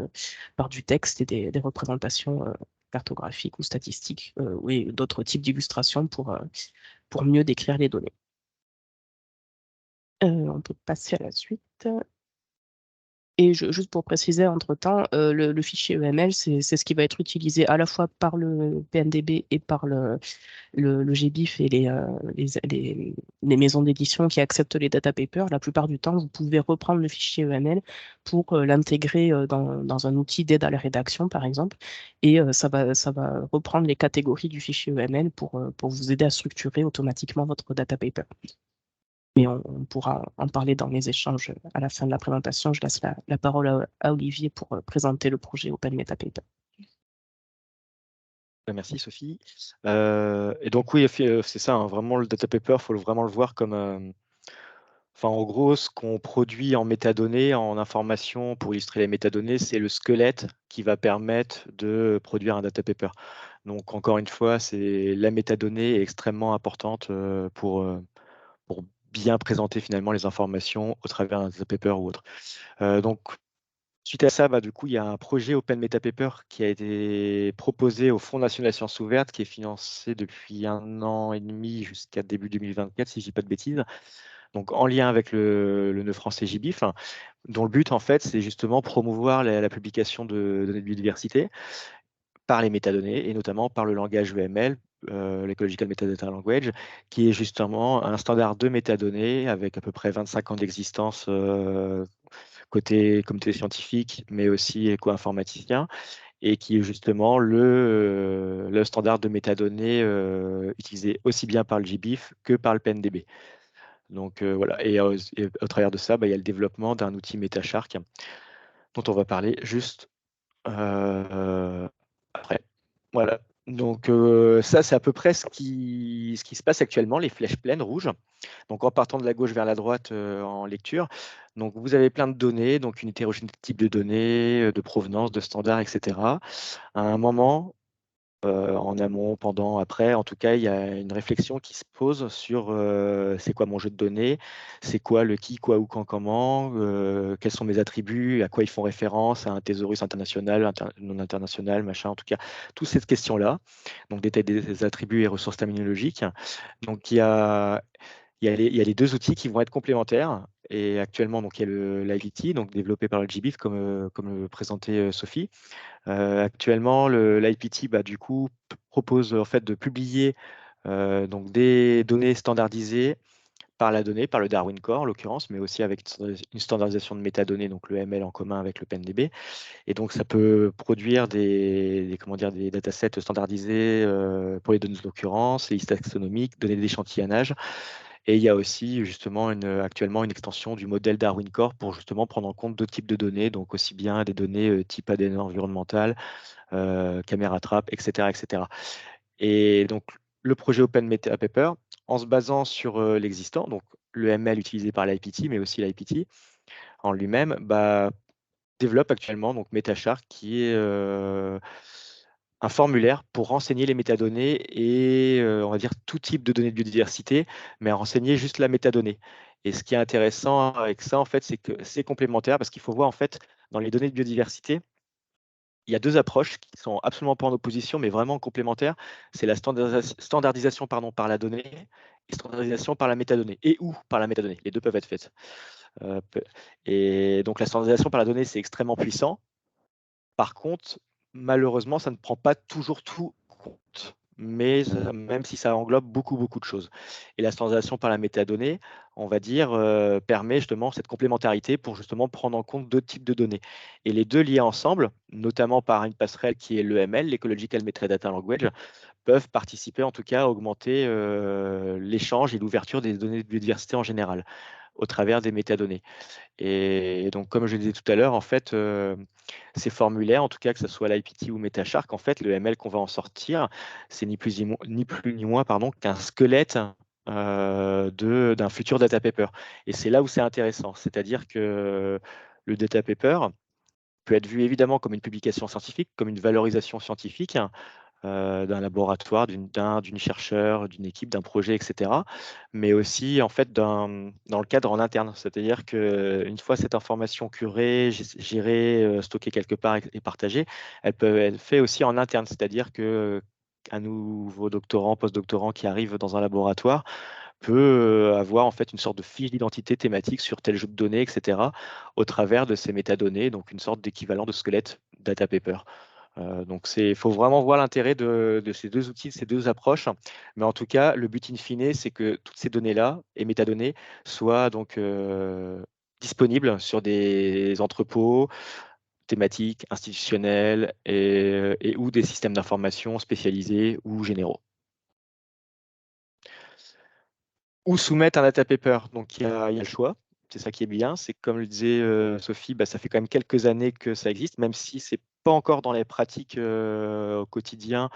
B: texte et des représentations cartographiques ou statistiques ou d'autres types d'illustrations pour mieux décrire les données. On peut passer à la suite. Et juste pour préciser, entre-temps, le fichier EML, c'est ce qui va être utilisé à la fois par le PNDB et par le GBIF et les maisons d'édition qui acceptent les data papers. La plupart du temps, vous pouvez reprendre le fichier EML pour l'intégrer dans un outil d'aide à la rédaction, par exemple, et ça va reprendre les catégories du fichier EML pour vous aider à structurer automatiquement votre data paper. Mais on pourra en parler dans les échanges à la fin de la présentation. Je laisse la parole à Olivier pour présenter le projet Open Meta Paper.
A: Merci Sophie. Et donc oui, c'est ça, hein, vraiment le data paper, il faut vraiment le voir comme, en gros, ce qu'on produit en métadonnées, en information pour illustrer les métadonnées, c'est le squelette qui va permettre de produire un data paper. Donc encore une fois, la métadonnée est extrêmement importante pour bien présenter finalement les informations au travers d'un data paper ou autre. Donc suite à ça, du coup, il y a un projet Open Meta Paper qui a été proposé au Fonds national de la science ouverte, qui est financé depuis 1 an et demi jusqu'à début 2024, si je ne dis pas de bêtises. Donc, en lien avec le nœud français GBIF, dont le but, en fait, c'est justement promouvoir la publication de données de biodiversité par les métadonnées, et notamment par le langage EML, l'Ecological Metadata Language, qui est justement un standard de métadonnées avec à peu près 25 ans d'existence côté communauté scientifique, mais aussi éco-informaticien, et qui est justement le standard de métadonnées utilisé aussi bien par le GBIF que par le PNDB. Donc voilà, et au travers de ça, il y a le développement d'un outil MetaShark dont on va parler juste après. Voilà. Donc ça, c'est à peu près ce qui se passe actuellement, les flèches pleines rouges. Donc en partant de la gauche vers la droite en lecture. Donc vous avez plein de données, donc une hétérogénéité de type de données, de provenance, de standards, etc. À un moment, en amont, pendant, après. En tout cas, il y a une réflexion qui se pose sur c'est quoi mon jeu de données, c'est quoi le qui, quoi, où, quand, comment, quels sont mes attributs, à quoi ils font référence, à un thésaurus international, non international, machin, en tout cas, toutes ces questions-là. Donc, détail des attributs et ressources terminologiques. Donc, il y a les deux outils qui vont être complémentaires. Et actuellement, donc, il y a l'IVT, donc développé par le GBIF, comme le présentait Sophie. Actuellement, l'IPT, du coup, propose en fait de publier donc des données standardisées par la donnée, par le Darwin Core en l'occurrence, mais aussi avec une standardisation de métadonnées, donc le ML en commun avec le PNDB. Et donc, ça peut produire comment dire, des datasets standardisés pour les données d'occurrence, les listes taxonomiques, données d'échantillonnage. Et il y a aussi justement actuellement une extension du modèle Darwin Core pour justement prendre en compte deux types de données, donc aussi bien des données type ADN environnemental, caméra trap, etc., etc. Et donc, le projet Open Meta Paper, en se basant sur l'existant, donc le ML utilisé par l'IPT, mais aussi l'IPT en lui-même, développe actuellement donc MetaShark, qui est un formulaire pour renseigner les métadonnées et on va dire tout type de données de biodiversité, mais à renseigner juste la métadonnée. Et ce qui est intéressant avec ça, en fait, c'est que c'est complémentaire parce qu'il faut voir en fait dans les données de biodiversité, il y a deux approches qui sont absolument pas en opposition, mais vraiment complémentaires. C'est la standardisation pardon, par la donnée et standardisation par la métadonnée, et ou par la métadonnée. Les deux peuvent être faites. Et donc la standardisation par la donnée, c'est extrêmement puissant. Par contre, malheureusement, ça ne prend pas toujours tout en compte, mais même si ça englobe beaucoup, beaucoup de choses. Et la standardisation par la métadonnée, on va dire, permet justement cette complémentarité pour justement prendre en compte deux types de données. Et les deux liés ensemble, notamment par une passerelle qui est l'EML, l'Ecological Metadata Language, peuvent participer en tout cas à augmenter l'échange et l'ouverture des données de biodiversité en général au travers des métadonnées. Et donc, comme je le disais tout à l'heure, en fait, ces formulaires, en tout cas que ce soit l'IPT ou MetaShark, en fait, le ML qu'on va en sortir, c'est ni plus ni moins pardon, qu'un squelette d'un futur data paper. Et c'est là où c'est intéressant, c'est-à-dire que le data paper peut être vu évidemment comme une publication scientifique, comme une valorisation scientifique, d'un laboratoire, d'une chercheur, d'une équipe, d'un projet, etc. Mais aussi en fait dans le cadre en interne. C'est-à-dire qu'une fois cette information curée, gérée, stockée quelque part et partagée, elle peut être faite aussi en interne. C'est-à-dire que un nouveau doctorant, postdoctorant qui arrive dans un laboratoire peut avoir en fait une sorte de fiche d'identité thématique sur tel jeu de données, etc., au travers de ces métadonnées, donc une sorte d'équivalent de squelette data paper. Donc, il faut vraiment voir l'intérêt de ces deux outils, de ces deux approches. Mais en tout cas, le but in fine, c'est que toutes ces données-là et métadonnées soient donc disponibles sur des entrepôts thématiques, institutionnels et ou des systèmes d'information spécialisés ou généraux. Ou soumettre un data paper. Donc, il y a le choix. C'est ça qui est bien. C'est comme le disait Sophie, ça fait quand même quelques années que ça existe, même si c'est pas encore dans les pratiques au quotidien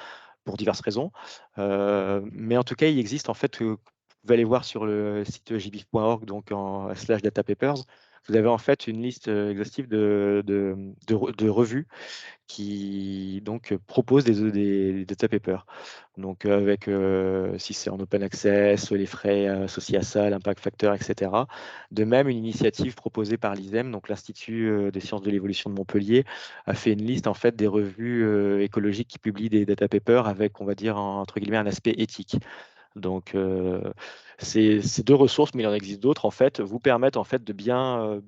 A: pour diverses raisons. Mais en tout cas, il existe en fait, vous pouvez aller voir sur le site gbif.org, donc en /data papers, vous avez en fait une liste exhaustive de revues qui donc propose des data papers. Donc avec, si c'est en open access, les frais associés à ça, l'impact factor, etc. De même, une initiative proposée par l'ISEM, donc l'Institut des sciences de l'évolution de Montpellier, a fait une liste en fait des revues écologiques qui publient des data papers avec, on va dire, entre guillemets, un aspect éthique. Donc ces deux ressources, mais il en existe d'autres, en fait, vous permettent en fait de bien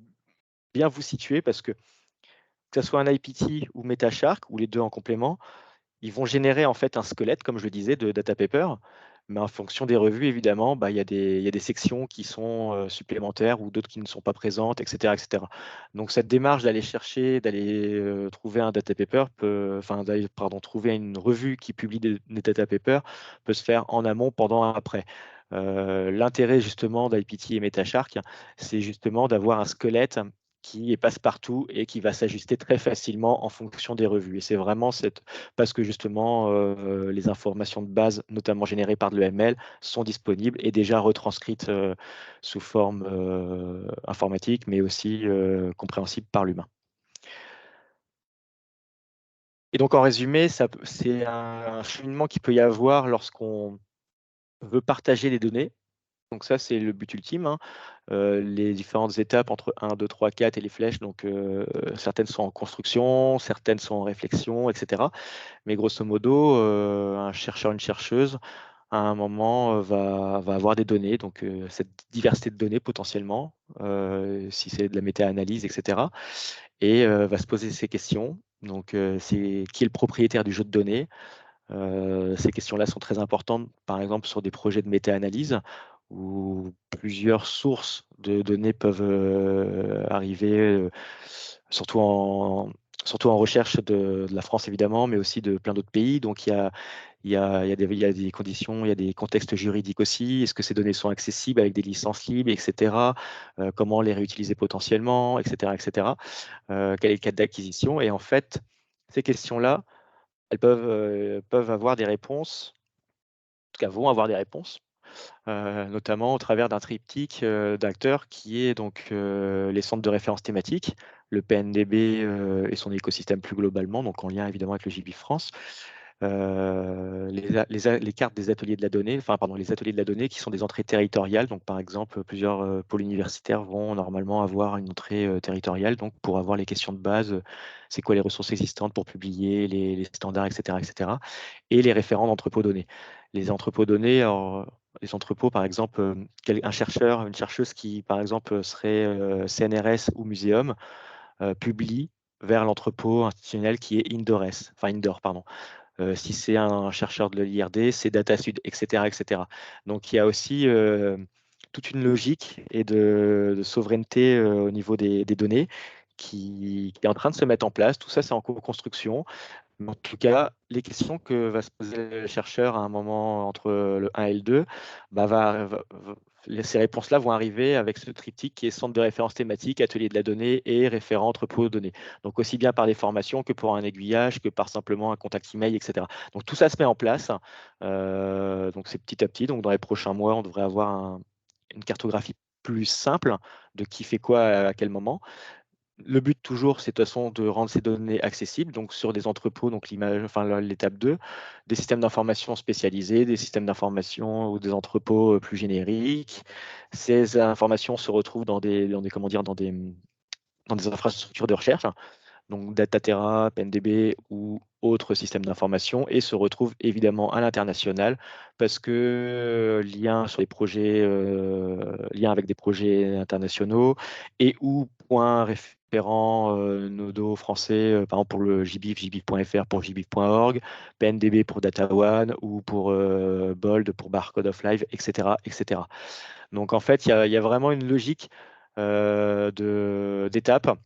A: vous situer parce que ce soit un IPT ou MetaShark, ou les deux en complément, ils vont générer en fait un squelette, comme je le disais, de data paper. Mais en fonction des revues, évidemment, il y a des sections qui sont supplémentaires ou d'autres qui ne sont pas présentes, etc., etc. Donc cette démarche d'aller chercher, d'aller trouver un data paper enfin, trouver une revue qui publie des data papers peut se faire en amont, pendant, après. L'intérêt justement d'IPT et MetaShark, c'est justement d'avoir un squelette qui est passe-partout et qui va s'ajuster très facilement en fonction des revues. Et c'est vraiment parce que justement, les informations de base, notamment générées par de l'EML, sont disponibles et déjà retranscrites sous forme informatique, mais aussi compréhensible par l'humain. Et donc, en résumé, c'est un cheminement qu'il peut y avoir lorsqu'on veut partager les données. Donc ça, c'est le but ultime, hein. Les différentes étapes entre 1, 2, 3, 4 et les flèches, donc certaines sont en construction, certaines sont en réflexion, etc. Mais grosso modo, un chercheur, une chercheuse, à un moment, va avoir des données, donc cette diversité de données potentiellement, si c'est de la méta-analyse, etc. Et va se poser ces questions. Donc, c'est qui est le propriétaire du jeu de données? Ces questions-là sont très importantes, par exemple, sur des projets de méta-analyse où plusieurs sources de données peuvent arriver, surtout en recherche de la France évidemment, mais aussi de plein d'autres pays. Donc il y a des conditions, il y a des contextes juridiques aussi. Est-ce que ces données sont accessibles avec des licences libres, etc. Comment les réutiliser potentiellement, etc., etc. Quel est le cadre d'acquisition? Et en fait, ces questions-là, elles peuvent avoir des réponses, en tout cas vont avoir des réponses, notamment au travers d'un triptyque d'acteurs qui est donc les centres de référence thématiques, le PNDB et son écosystème plus globalement, donc en lien évidemment avec le JBIF France, les cartes des ateliers de la donnée, enfin pardon, les ateliers de la donnée qui sont des entrées territoriales. Donc par exemple, plusieurs pôles universitaires vont normalement avoir une entrée territoriale, donc pour avoir les questions de base, c'est quoi les ressources existantes pour publier, les standards, etc., etc. Et les référents d'entrepôts données. Les entrepôts données, alors, les entrepôts, par exemple, un chercheur, une chercheuse qui, par exemple, serait CNRS ou muséum, publie vers l'entrepôt institutionnel qui est Indoor, pardon. Si c'est un chercheur de l'IRD, c'est DataSud, etc., etc. Donc il y a aussi toute une logique et de souveraineté au niveau des données qui est en train de se mettre en place. Tout ça, c'est en co-construction. Mais en tout cas, les questions que va se poser le chercheur à un moment entre le 1 et le 2, bah, ces réponses-là vont arriver avec ce triptyque qui est centre de référence thématique, atelier de la donnée et référent entrepôt de données. Donc aussi bien par des formations que pour un aiguillage, que par simplement un contact email, etc. Donc tout ça se met en place. Donc c'est petit à petit. Donc dans les prochains mois, on devrait avoir une cartographie plus simple de qui fait quoi à quel moment. Le but toujours, c'est de toute façon de rendre ces données accessibles, donc sur des entrepôts, donc l'image, enfin l'étape 2, des systèmes d'information spécialisés, des systèmes d'information ou des entrepôts plus génériques. Ces informations se retrouvent comment dire, dans des infrastructures de recherche, donc Dataterra, PNDB ou autres systèmes d'information, et se retrouvent évidemment à l'international parce que lien sur les projets, lien avec des projets internationaux et ou points référents nodaux français, par exemple pour le JBIF, jbif.fr pour jbif.org, PNDB pour DataOne ou pour Bold pour Barcode of Life, etc., etc. Donc en fait, il y a vraiment une logique d'étapes,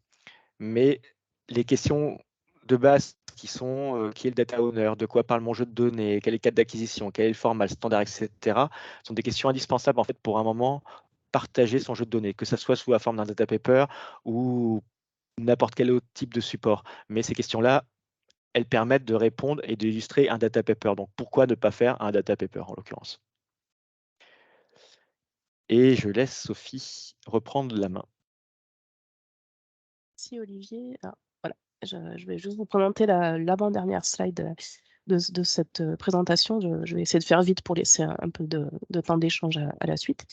A: mais les questions de base qui sont qui est le data owner, de quoi parle mon jeu de données, quel est le cadre d'acquisition, quel est le format, le standard, etc., sont des questions indispensables en fait pour un moment partager son jeu de données, que ce soit sous la forme d'un data paper ou n'importe quel autre type de support. Mais ces questions-là, elles permettent de répondre et d'illustrer un data paper. Donc pourquoi ne pas faire un data paper en l'occurrence? Et je laisse Sophie reprendre la main.
B: Merci Olivier. Alors, voilà, je vais juste vous présenter l'avant-dernière slide de cette présentation. Je vais essayer de faire vite pour laisser un peu de temps d'échange à la suite.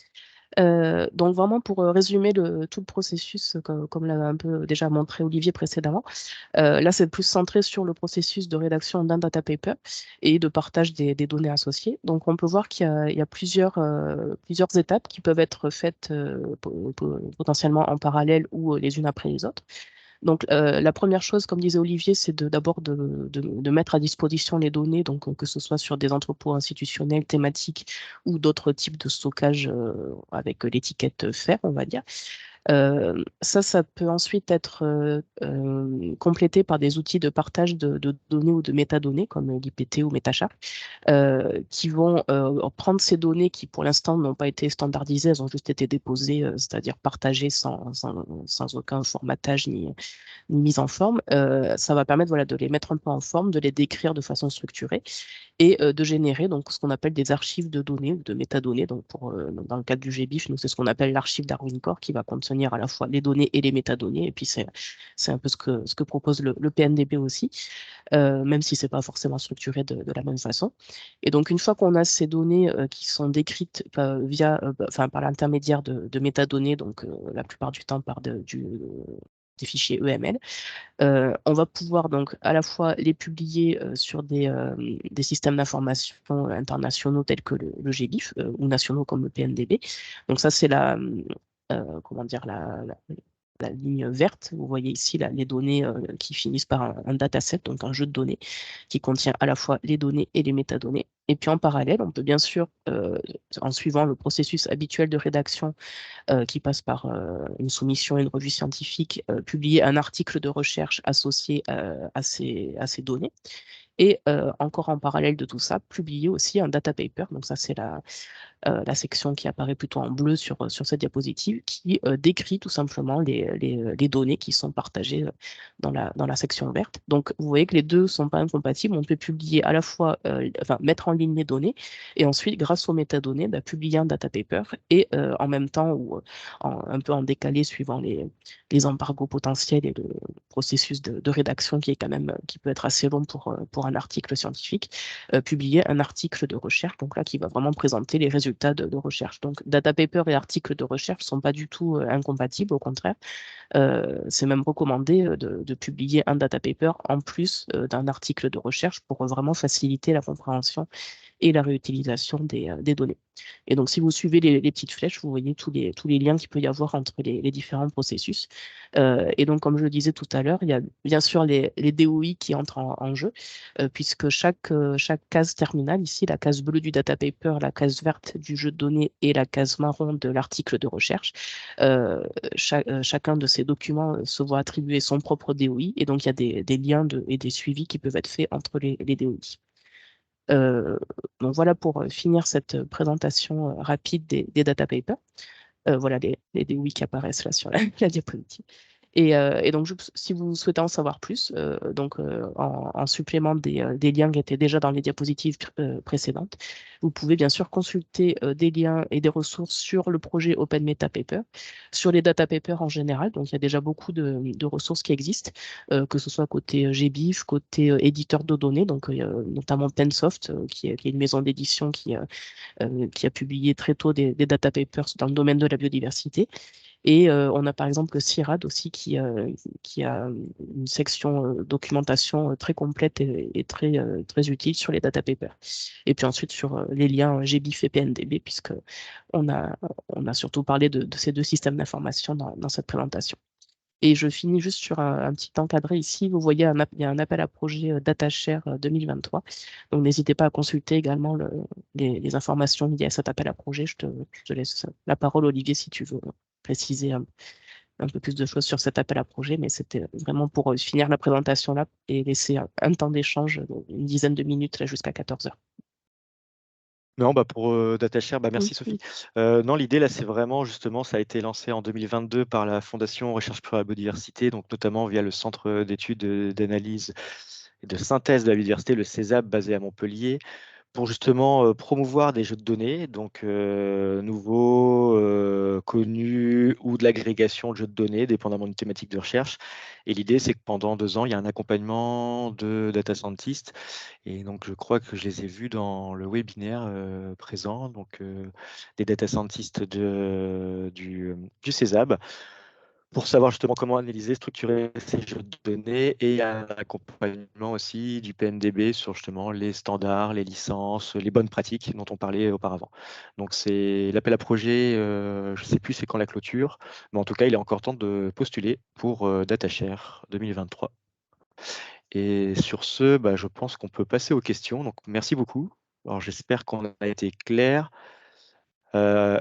B: Donc vraiment pour résumer tout le processus, comme l'a un peu déjà montré Olivier précédemment, là c'est plus centré sur le processus de rédaction d'un data paper et de partage des données associées. Donc on peut voir qu'il y a plusieurs étapes qui peuvent être faites potentiellement en parallèle ou les unes après les autres. Donc, la première chose, comme disait Olivier, c'est d'abord de mettre à disposition les données, donc que ce soit sur des entrepôts institutionnels, thématiques ou d'autres types de stockage avec l'étiquette faire, on va dire. Ça peut ensuite être complété par des outils de partage de données ou de métadonnées comme l'IPT ou MetaShark, qui vont prendre ces données qui, pour l'instant, n'ont pas été standardisées, elles ont juste été déposées, c'est-à-dire partagées sans aucun formatage ni mise en forme. Ça va permettre voilà, de les mettre un peu en forme, de les décrire de façon structurée et de générer donc, ce qu'on appelle des archives de données ou de métadonnées. Donc dans le cadre du GBIF, c'est ce qu'on appelle l'archive Darwin Core qui va contenir contenir à la fois les données et les métadonnées. Et puis, c'est un peu ce que propose le PNDB aussi, même si c'est pas forcément structuré de la même façon. Et donc, une fois qu'on a ces données qui sont décrites par l'intermédiaire de métadonnées, donc la plupart du temps des fichiers EML, on va pouvoir donc à la fois les publier sur des systèmes d'information internationaux tels que le GBIF ou nationaux comme le PNDB. Donc ça, c'est comment dire, la ligne verte. Vous voyez ici les données qui finissent par un dataset, donc un jeu de données qui contient à la fois les données et les métadonnées. Et puis en parallèle, on peut bien sûr, en suivant le processus habituel de rédaction qui passe par une soumission à une revue scientifique, publier un article de recherche associé à ces données. Et encore en parallèle de tout ça, publier aussi un data paper. Donc ça, c'est la section qui apparaît plutôt en bleu sur cette diapositive, qui décrit tout simplement les données qui sont partagées dans la section verte. Donc, vous voyez que les deux ne sont pas incompatibles. On peut publier à la fois, mettre en ligne les données, et ensuite, grâce aux métadonnées, publier un data paper, et en même temps, ou un peu en décalé, suivant les embargos potentiels et le processus de rédaction qui est quand même, qui peut être assez long pour un article scientifique, publier un article de recherche, donc là, qui va vraiment présenter les résultats de recherche. Donc, data paper et article de recherche ne sont pas du tout incompatibles, au contraire. C'est même recommandé de publier un data paper en plus d'un article de recherche pour vraiment faciliter la compréhension et la réutilisation des données. Et donc, si vous suivez les petites flèches, vous voyez tous les liens qu'il peut y avoir entre les différents processus. Et donc, comme je le disais tout à l'heure, il y a bien sûr les DOI qui entrent en jeu, puisque chaque case terminale, ici, la case bleue du data paper, la case verte du jeu de données et la case marron de l'article de recherche, chacun de ces documents se voit attribuer son propre DOI, et donc il y a des liens et des suivis qui peuvent être faits entre les DOI. Donc voilà pour finir cette présentation rapide des data papers. Voilà les DOI qui apparaissent là sur la diapositive. Et donc, si vous souhaitez en savoir plus, en supplément des liens qui étaient déjà dans les diapositives précédentes, vous pouvez bien sûr consulter des liens et des ressources sur le projet Open Meta Paper, sur les data papers en général. Donc, il y a déjà beaucoup de ressources qui existent, que ce soit côté GBIF, côté éditeur de données, donc notamment Pensoft, qui est une maison d'édition qui a publié très tôt des data papers dans le domaine de la biodiversité. Et on a par exemple le CIRAD aussi qui a une section documentation très complète et très utile sur les data papers. Et puis ensuite sur les liens GBIF et PNDB, puisque on a, on a surtout parlé de ces deux systèmes d'information dans cette présentation. Et je finis juste sur un petit encadré ici. Vous voyez, il y a un appel à projet DataShare 2023. Donc, n'hésitez pas à consulter également les informations liées à cet appel à projet. Je te laisse la parole, Olivier, si tu veux préciser un peu plus de choses sur cet appel à projet. Mais c'était vraiment pour finir la présentation là et laisser un temps d'échange, une dizaine de minutes là, jusqu'à 14 heures.
A: Non, pour DataShare, merci Sophie. Non, l'idée là, c'est vraiment justement, ça a été lancé en 2022 par la Fondation Recherche pour la biodiversité, donc notamment via le Centre d'études, d'analyse et de synthèse de la biodiversité, le CESAB, basé à Montpellier, pour justement promouvoir des jeux de données, donc nouveaux, connus, ou de l'agrégation de jeux de données, dépendamment d'une thématique de recherche. Et l'idée, c'est que pendant 2 ans, il y a un accompagnement de data scientists. Et donc, je crois que je les ai vus dans le webinaire présent, donc des data scientists du CESAB, pour savoir justement comment analyser, structurer ces jeux de données, et un accompagnement aussi du PNDB sur justement les standards, les licences, les bonnes pratiques dont on parlait auparavant. Donc c'est l'appel à projet, je ne sais plus c'est quand la clôture, mais en tout cas il est encore temps de postuler pour DataShare 2023. Et sur ce, je pense qu'on peut passer aux questions. Donc merci beaucoup. Alors j'espère qu'on a été clair.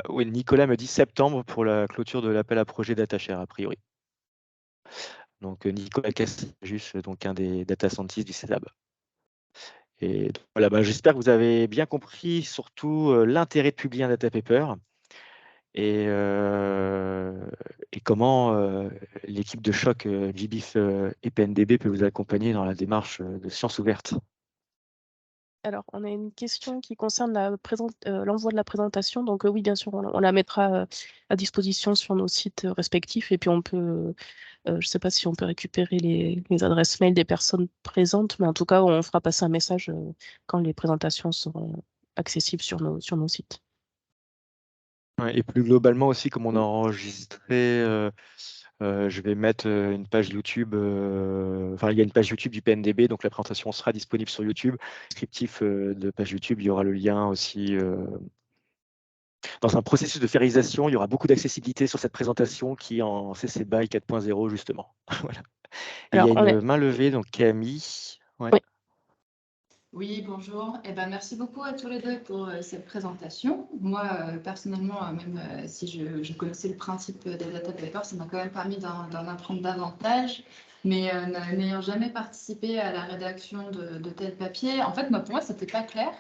A: Oui, Nicolas me dit septembre pour la clôture de l'appel à projet DataShare, a priori. Donc Nicolas Cassius, donc un des data scientists du CESAB. Et donc, voilà, j'espère que vous avez bien compris surtout l'intérêt de publier un data paper et, et comment l'équipe de choc GBIF et PNDB peut vous accompagner dans la démarche de science ouverte.
B: Alors, on a une question qui concerne l'envoi de la présentation. Donc, oui, bien sûr, on la mettra à disposition sur nos sites respectifs. Et puis, on peut, je ne sais pas si on peut récupérer les adresses mail des personnes présentes, mais en tout cas, on fera passer un message quand les présentations seront accessibles sur nos sites.
A: Ouais, et plus globalement aussi, comme on a enregistré, je vais mettre une page YouTube. Enfin, il y a une page YouTube du PNDB, donc la présentation sera disponible sur YouTube. Descriptif de page YouTube, il y aura le lien aussi. Dans un processus de férisation, il y aura beaucoup d'accessibilité sur cette présentation qui est en CC BY 4.0 justement. Voilà. Et il y
B: Alors,
A: a une main levée, donc Camille. Ouais.
B: Oui.
C: Oui, bonjour. Merci beaucoup à tous les deux pour cette présentation. Moi, personnellement, même si je connaissais le principe des data papers, ça m'a quand même permis d'en apprendre davantage. Mais n'ayant jamais participé à la rédaction de tel papier, en fait, pour moi, c'était pas clair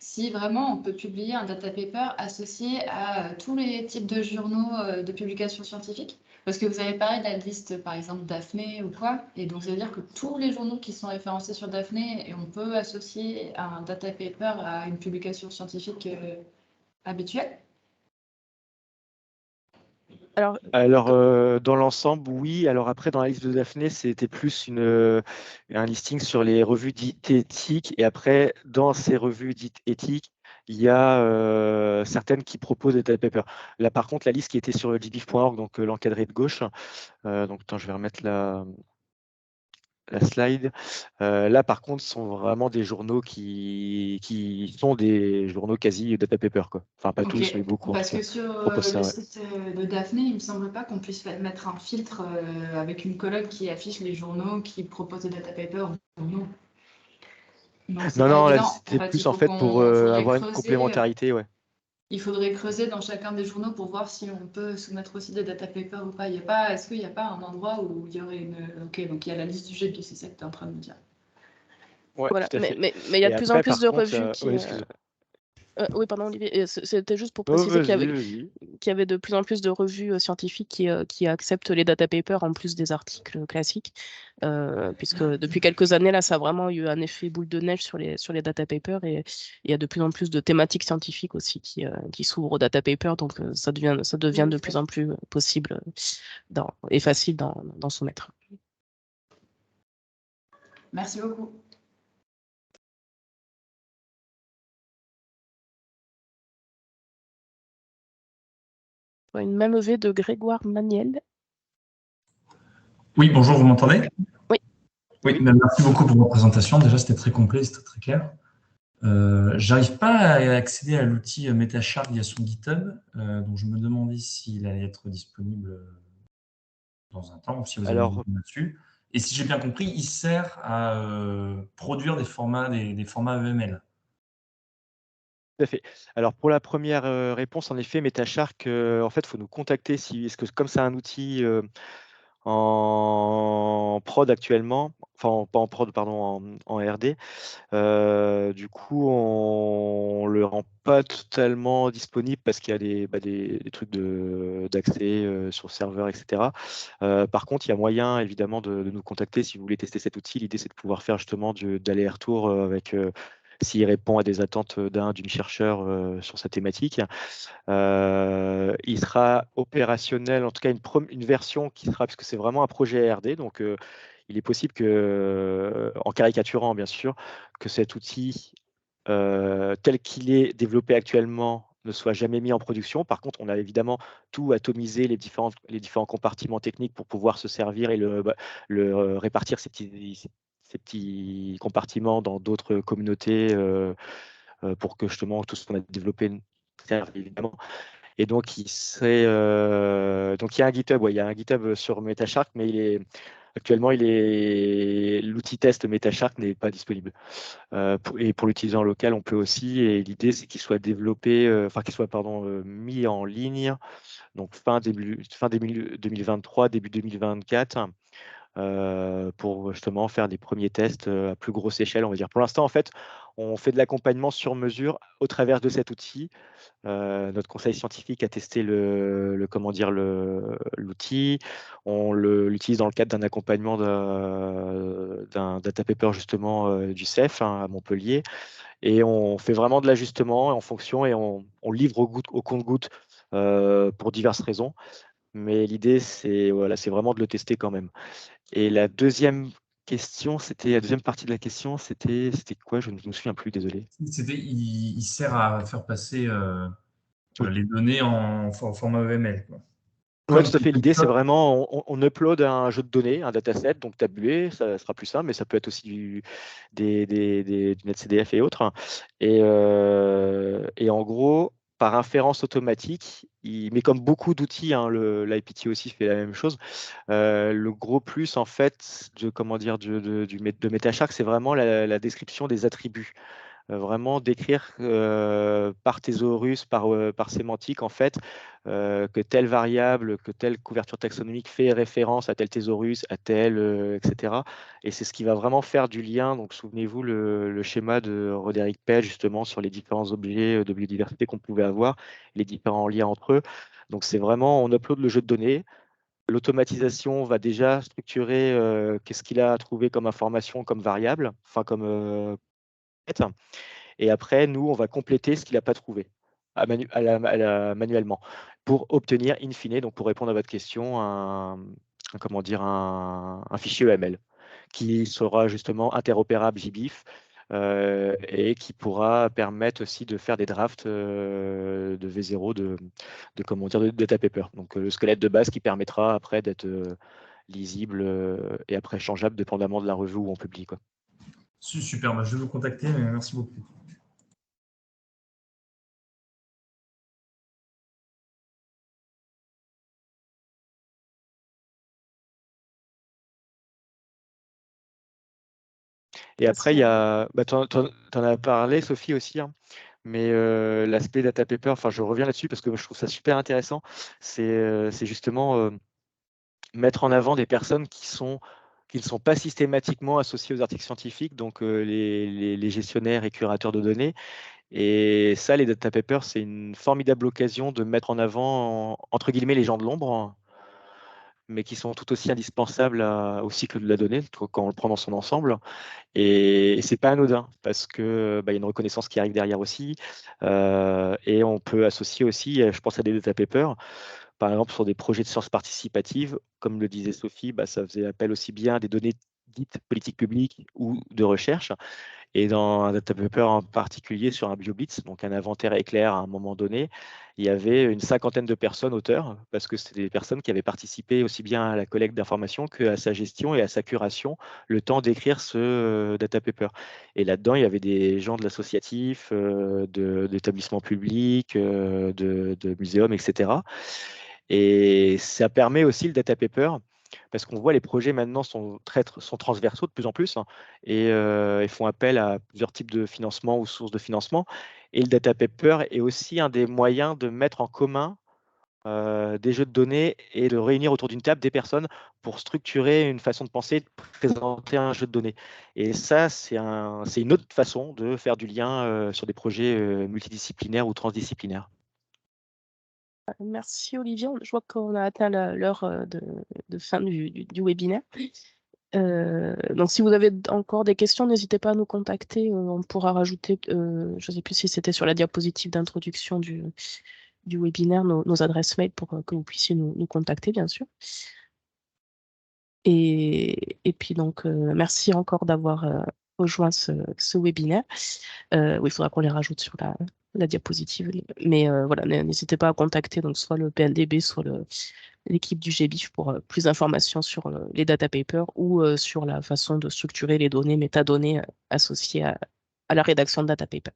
C: si vraiment on peut publier un data paper associé à tous les types de journaux de publication scientifique. Parce que vous avez parlé de la liste, par exemple, Daphné ou quoi, et donc ça veut dire que tous les journaux qui sont référencés sur Daphné, et on peut associer un data paper à une publication scientifique habituelle.
B: Alors,
A: Dans l'ensemble, oui. Alors après, dans la liste de Daphné, c'était plus un listing sur les revues dites éthiques. Et après, dans ces revues dites éthiques, il y a certaines qui proposent des data papers. Là, par contre, la liste qui était sur gbif.org, donc l'encadré de gauche. Donc, attends, je vais remettre la slide. Là, par contre, ce sont vraiment des journaux qui sont des journaux quasi data paper, quoi. Enfin, pas tous, mais beaucoup en
C: Parce
A: tout cas.
C: que sur
A: Propose ça,
C: le
A: ouais.
C: site de Daphné, il ne me semble pas qu'on puisse mettre un filtre avec une colonne qui affiche les journaux qui proposent des data papers ou non. Donc, c'est
A: Non,
C: pas
A: non, là,
C: évident. En
A: c'était
C: fait, il
A: plus en
C: faut
A: fait pour
C: faudrait
A: avoir une
C: creuser.
A: complémentarité, ouais.
C: Il faudrait creuser dans chacun des journaux pour voir si on peut soumettre aussi des data papers ou pas. Est-ce qu'il n'y a pas un endroit où il y aurait une. Ok, donc il y a la liste du GP, c'est ça que tu es en train de me dire.
A: Ouais,
B: voilà.
A: tout à fait.
B: Mais il y a
A: Et
B: de plus en
A: après,
B: plus
A: par
B: de
A: contre,
B: revues qui.
A: ouais, excuse.
B: Oui, pardon, Olivier. C'était juste pour
A: Oh,
B: préciser
A: vas-y, vas-y.
B: qu'il y avait de plus en plus de revues scientifiques qui acceptent les data papers en plus des articles classiques. Puisque depuis quelques années, là, ça a vraiment eu un effet boule de neige sur les data papers. Et il y a de plus en plus de thématiques scientifiques aussi qui s'ouvrent aux data papers. Donc, ça devient de plus en plus possible et facile d'en soumettre.
C: Merci beaucoup.
B: Une main levée de Grégoire Maniel.
D: Oui, bonjour, vous m'entendez?
B: Oui.
D: Oui, merci beaucoup pour votre présentation. Déjà, c'était très complet, c'était très clair. J'arrive pas à accéder à l'outil MetaShark via son GitHub, donc je me demandais s'il allait être disponible dans un temps, ou si vous avez une idée là-dessus. Et si j'ai bien compris, il sert à produire des formats EML.
A: Tout à fait. Alors pour la première réponse, en effet, MetaShark, en fait, il faut nous contacter parce que comme c'est un outil en prod actuellement, enfin pas en prod, pardon, en RD, du coup, on le rend pas totalement disponible parce qu'il y a des trucs d'accès sur le serveur, etc. Par contre, il y a moyen évidemment de nous contacter si vous voulez tester cet outil. L'idée, c'est de pouvoir faire justement d'aller-retour avec s'il répond à des attentes d'une chercheur sur sa thématique. Il sera opérationnel, en tout cas une version qui sera, puisque c'est vraiment un projet RD, donc il est possible que, en caricaturant bien sûr, que cet outil tel qu'il est développé actuellement ne soit jamais mis en production. Par contre, on a évidemment tout atomisé, les différents compartiments techniques pour pouvoir se servir et répartir ces petits compartiments dans d'autres communautés pour que justement tout ce qu'on a développé serve évidemment. Et donc, il y a un GitHub, il y a un GitHub sur MetaShark, mais actuellement, l'outil test MetaShark n'est pas disponible. Et pour l'utiliser en local, on peut aussi. Et l'idée, c'est qu'il soit développé, qu'il soit mis en ligne, donc fin 2023, début 2024. pour justement faire des premiers tests à plus grosse échelle, on va dire. Pour l'instant, en fait, on fait de l'accompagnement sur mesure au travers de cet outil. Notre conseil scientifique a testé l'outil. On l'utilise dans le cadre d'un accompagnement d'un data paper justement du CEF à Montpellier. Et on fait vraiment de l'ajustement en fonction et on livre au compte-gouttes pour diverses raisons. Mais l'idée, c'est vraiment de le tester quand même. Et la deuxième partie de la question, c'était quoi? Je ne me souviens plus, désolé.
D: Il sert à faire passer
A: Oui.
D: les données en format EML, quoi.
A: Oui, tout à fait. L'idée, c'est vraiment, on upload un jeu de données, un dataset, donc tabué, ça sera plus simple, mais ça peut être aussi du NetCDF et autres. Et en gros, par inférence automatique, mais comme beaucoup d'outils, hein, l'IPT aussi fait la même chose. Le gros plus, en fait, de MetaShark, c'est vraiment la description des attributs. Vraiment décrire par thésaurus, par sémantique, en fait, que telle variable, que telle couverture taxonomique fait référence à tel thésaurus, à tel, etc. Et c'est ce qui va vraiment faire du lien. Donc, souvenez-vous le schéma de Roderick Page, justement, sur les différents objets de biodiversité qu'on pouvait avoir, les différents liens entre eux. Donc, c'est vraiment, on upload le jeu de données. L'automatisation va déjà structurer qu'est-ce qu'il a trouvé comme information, comme variable, enfin comme et après, nous, on va compléter ce qu'il n'a pas trouvé manuellement pour obtenir, in fine, donc pour répondre à votre question, un fichier EML qui sera justement interopérable JBIF et qui pourra permettre aussi de faire des drafts de V0 de data paper. Donc le squelette de base qui permettra après d'être lisible et après changeable dépendamment de la revue où on publie, quoi.
D: Super, je vais vous contacter, mais merci beaucoup.
A: Et après, il y a, tu en as parlé, Sophie, aussi, hein, mais l'aspect data paper, enfin, je reviens là-dessus parce que je trouve ça super intéressant. C'est justement mettre en avant des personnes qui ne sont pas systématiquement associées aux articles scientifiques, donc les gestionnaires et curateurs de données. Et ça, les data papers, c'est une formidable occasion de mettre en avant, entre guillemets, les gens de l'ombre, mais qui sont tout aussi indispensables au cycle de la donnée quand on le prend dans son ensemble. Et c'est pas anodin parce que y a une reconnaissance qui arrive derrière aussi. Et on peut associer aussi, je pense à des data papers, par exemple sur des projets de sciences participatives, comme le disait Sophie, ça faisait appel aussi bien à des données dites politiques publiques ou de recherche. Et dans un data paper en particulier sur un BioBlitz, donc un inventaire éclair à un moment donné, il y avait une 50aine de personnes auteurs, parce que c'était des personnes qui avaient participé aussi bien à la collecte d'informations qu'à sa gestion et à sa curation, le temps d'écrire ce data paper. Et là-dedans, il y avait des gens de l'associatif, d'établissements publics, de muséums, etc. Et ça permet aussi le data paper, parce qu'on voit les projets maintenant sont transversaux de plus en plus, hein, et ils font appel à plusieurs types de financement ou sources de financement. Et le data paper est aussi un des moyens de mettre en commun des jeux de données et de réunir autour d'une table des personnes pour structurer une façon de penser, de présenter un jeu de données. Et ça, c'est une autre façon de faire du lien sur des projets multidisciplinaires ou transdisciplinaires.
B: Merci Olivier. Je vois qu'on a atteint l'heure de fin du webinaire. Donc si vous avez encore des questions, n'hésitez pas à nous contacter. On pourra rajouter, je ne sais plus si c'était sur la diapositive d'introduction du webinaire, nos adresses mail pour que vous puissiez nous contacter, bien sûr. Et puis donc, merci encore d'avoir rejoint ce webinaire. Oui, il faudra qu'on les rajoute sur la diapositive. Mais voilà, n'hésitez pas à contacter donc, soit le PNDB, soit l'équipe du GBIF pour plus d'informations sur les data papers ou sur la façon de structurer les données, métadonnées associées à la rédaction de data paper.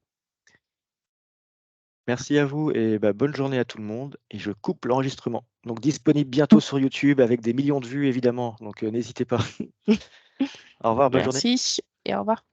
A: Merci à vous et bonne journée à tout le monde. Et je coupe l'enregistrement. Donc disponible bientôt sur YouTube avec des millions de vues évidemment. Donc n'hésitez pas. Au revoir, bonne journée.
B: Merci et au revoir.